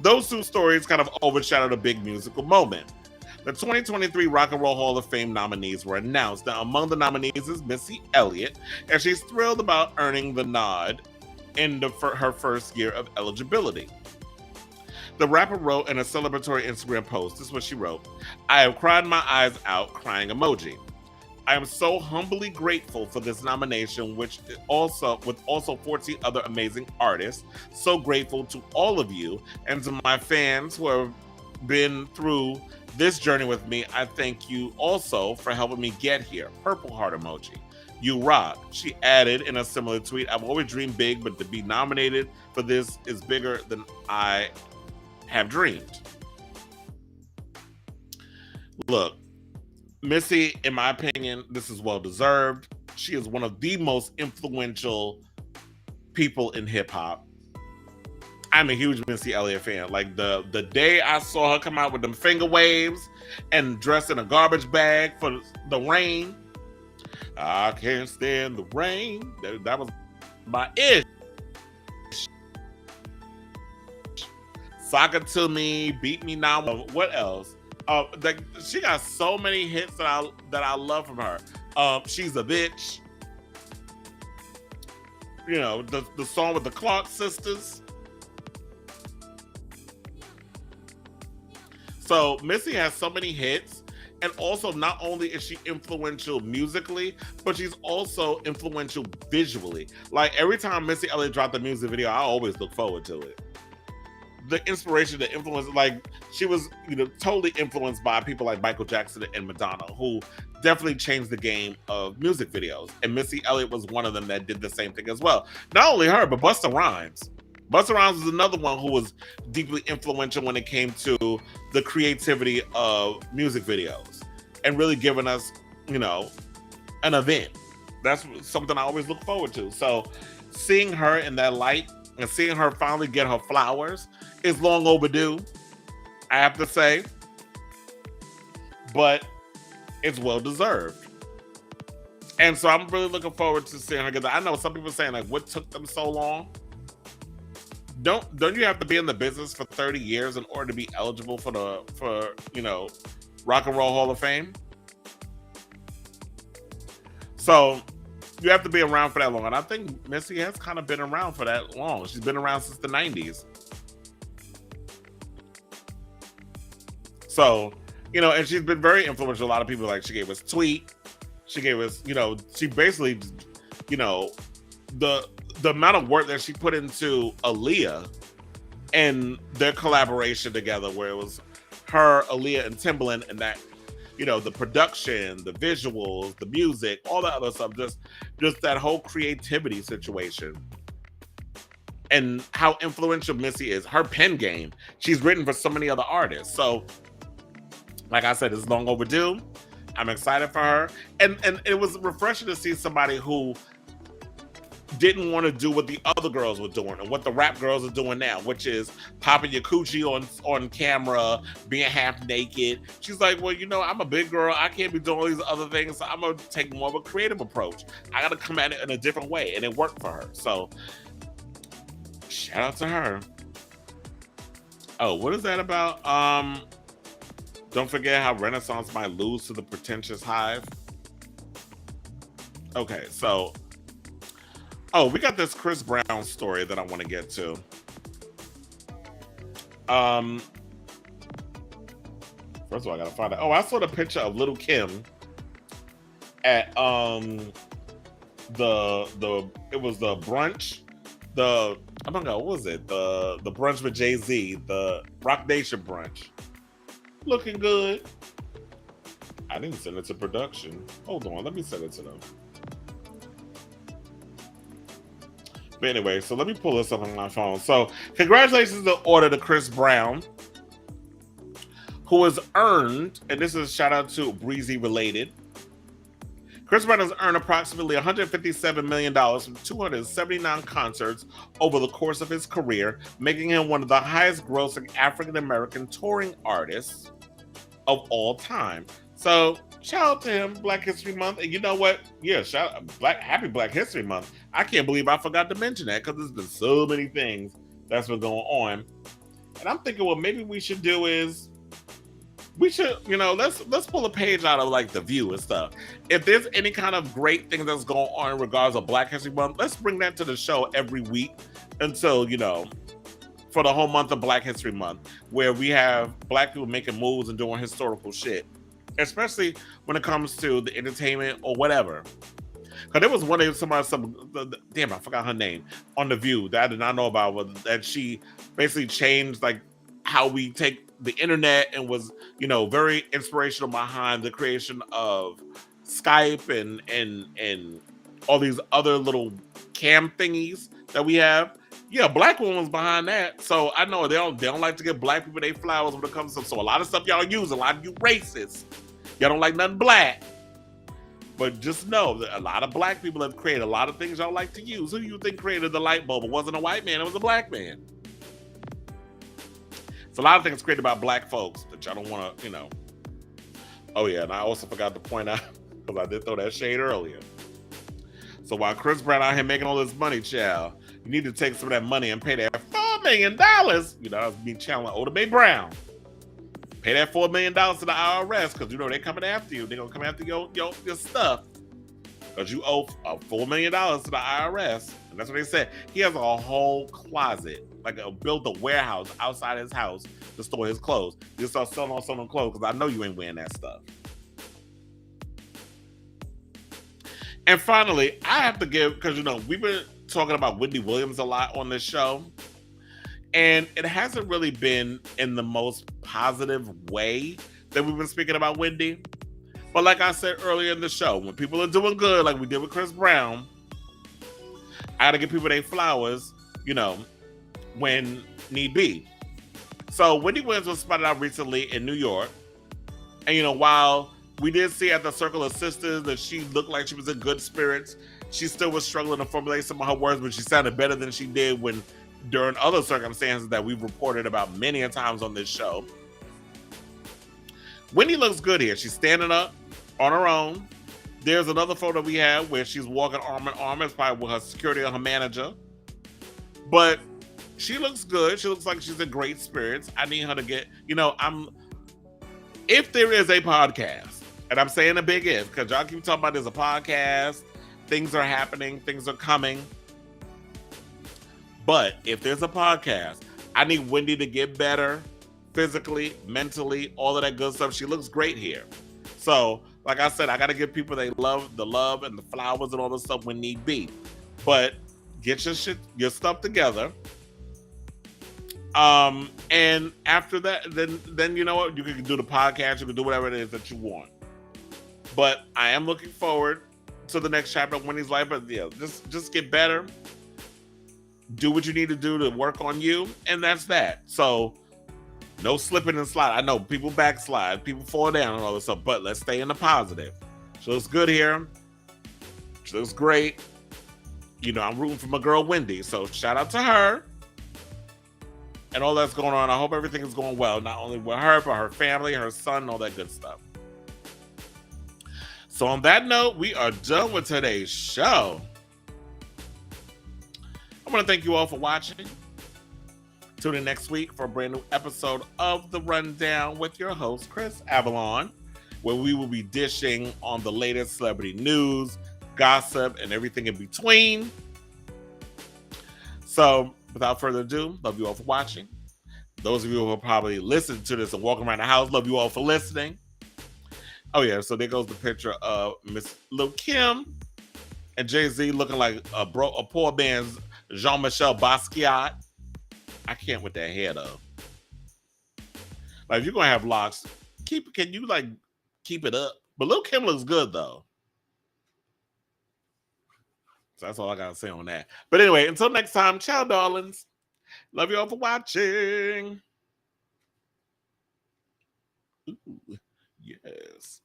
Those two stories kind of overshadowed a big musical moment. The 2023 Rock and Roll Hall of Fame nominees were announced. Now, among the nominees is Missy Elliott, and she's thrilled about earning the nod in her first year of eligibility. The rapper wrote in a celebratory Instagram post, this is what she wrote: "I have cried my eyes out, crying emoji. I am so humbly grateful for this nomination, with also 14 other amazing artists. So grateful to all of you and to my fans who have been through this journey with me. I thank you also for helping me get here." Purple heart emoji. "You rock." She added in a similar tweet, "I've always dreamed big, but to be nominated for this is bigger than I have dreamed." Look, Missy, in my opinion, this is well deserved. She is one of the most influential people in hip hop. I'm a huge Missy Elliott fan. Like the day I saw her come out with them finger waves and dressed in a garbage bag for the rain, I can't stand the rain. That was my ish. Sock It To Me, Beat Me Now. What else? She got so many hits that I love from her. She's a Bitch. The song with the Clark sisters. So Missy has so many hits, and also not only is she influential musically, but she's also influential visually. Like every time Missy Elliott dropped a music video, I always look forward to it. The inspiration, the influence, like she was, totally influenced by people like Michael Jackson and Madonna, who definitely changed the game of music videos. And Missy Elliott was one of them that did the same thing as well. Not only her, but Busta Rhymes. Busta Rhymes was another one who was deeply influential when it came to the creativity of music videos and really giving us, you know, an event. That's something I always look forward to. So seeing her in that light and seeing her finally get her flowers is long overdue, I have to say, but it's well deserved. And so I'm really looking forward to seeing her get that. I know some people are saying, like, what took them so long? Don't you have to be in the business for 30 years in order to be eligible for you know, Rock and Roll Hall of Fame? So you have to be around for that long. And I think Missy has kind of been around for that long. She's been around since the 90s. So, you know, and she's been very influential. A lot of people, like, she gave us Tweet. She gave us, you know, she basically, you know, the amount of work that she put into Aaliyah and their collaboration together, where it was her, Aaliyah, and Timbaland, and that, you know, the production, the visuals, the music, all that other stuff, just that whole creativity situation. And how influential Missy is. Her pen game. She's written for so many other artists. So, like I said, it's long overdue. I'm excited for her. And it was refreshing to see somebody who didn't want to do what the other girls were doing and what the rap girls are doing now, which is popping your coochie on camera, being half naked. She's like, well, you know, I'm a big girl. I can't be doing all these other things. So I'm going to take more of a creative approach. I got to come at it in a different way. And it worked for her. So shout out to her. Oh, what is that about? Don't forget how Renaissance might lose to the pretentious Hive. Okay, so we got this Chris Brown story that I want to get to. First of all, I gotta find it. Oh, I saw the picture of Little Kim at it was the brunch. I don't know, what was it? The brunch with Jay-Z, the Rock Nation brunch. Looking good. I didn't send it to production. Hold on, let me send it to them. But anyway, so let me pull this up on my phone. So congratulations in order to Chris Brown, who has earned, and this is a shout out to Breezy related, Chris Brown has earned approximately $157 million from 279 concerts over the course of his career, making him one of the highest grossing African-American touring artists of all time. So shout out to him, Black History Month. And you know what? Yeah, happy Black History Month. I can't believe I forgot to mention that because there's been so many things that's been going on. And I'm thinking what maybe we should do is you know, let's pull a page out of like The View and stuff. If there's any kind of great thing that's going on in regards of Black History Month, let's bring that to the show every week until, you know, for the whole month of Black History Month, where we have Black people making moves and doing historical shit, especially when it comes to the entertainment or whatever. Because there was one day damn, I forgot her name, on The View that I did not know about, that she basically changed like how we take the internet and was, you know, very inspirational behind the creation of Skype and all these other little cam thingies that we have. Yeah, Black woman's behind that. So I know they don't like to give Black people their flowers when it comes to, so a lot of stuff y'all use, a lot of you racists, y'all don't like nothing Black. But just know that a lot of Black people have created a lot of things y'all like to use. Who do you think created the light bulb? It wasn't a white man, it was a Black man. It's a lot of things created by Black folks that y'all don't want to, you know. Oh yeah, and I also forgot to point out, because I did throw that shade earlier. So while Chris Brown out here making all this money, child, you need to take some of that money and pay that $4 million. You know, that's me channeling Oda Mae Brown. Pay that $4 million to the IRS, because you know they're coming after you. They're gonna come after your stuff. Because you owe $4 million to the IRS. And that's what they said. He has a whole closet, built a warehouse outside his house to store his clothes. You start selling clothes, because I know you ain't wearing that stuff. And finally, I have to give, because, you know, we've been talking about Wendy Williams a lot on this show. And it hasn't really been in the most positive way that we've been speaking about Wendy. But like I said earlier in the show, when people are doing good, like we did with Chris Brown, I gotta give people their flowers, you know, when need be. So Wendy Williams was spotted out recently in New York. And, while we did see at the Circle of Sisters that she looked like she was in good spirits, she still was struggling to formulate some of her words, but she sounded better than she did during other circumstances that we've reported about many a times on this show. Wendy looks good here. She's standing up on her own. There's another photo we have where she's walking arm in arm. It's probably with her security or her manager. But she looks good. She looks like she's in great spirits. I need her to get, if there is a podcast, and I'm saying a big if, because y'all keep talking about there's a podcast, things are happening, things are coming. But if there's a podcast, I need Wendy to get better physically, mentally, all of that good stuff. She looks great here. So, like I said, I got to give people the love and the flowers and all this stuff when need be. But get your stuff together. And after that, then you know what? You can do the podcast, you can do whatever it is that you want. But I am looking forward to the next chapter of Wendy's life. But yeah, just get better. Do what you need to do to work on you, and that's that. So no slipping and slide. I know people backslide, people fall down and all this stuff, but let's stay in the positive. She looks good here. She looks great. I'm rooting for my girl Wendy, so shout out to her and all that's going on. I hope everything is going well, not only with her, but her family, her son, and all that good stuff. So on that note, we are done with today's show. I want to thank you all for watching. Tune in next week for a brand new episode of The Rundown with your host, Chris Avalon, where we will be dishing on the latest celebrity news, gossip, and everything in between. So, without further ado, love you all for watching. Those of you who will probably listen to this and walking around the house, love you all for listening. Oh yeah, so there goes the picture of Miss Lil Kim and Jay-Z looking like a poor man's Jean-Michel Basquiat. I can't with that hair though. Like if you're gonna have locks, can you keep it up? But Lil Kim looks good though. So that's all I gotta say on that. But anyway, until next time, ciao, darlings. Love you all for watching. Ooh, yes.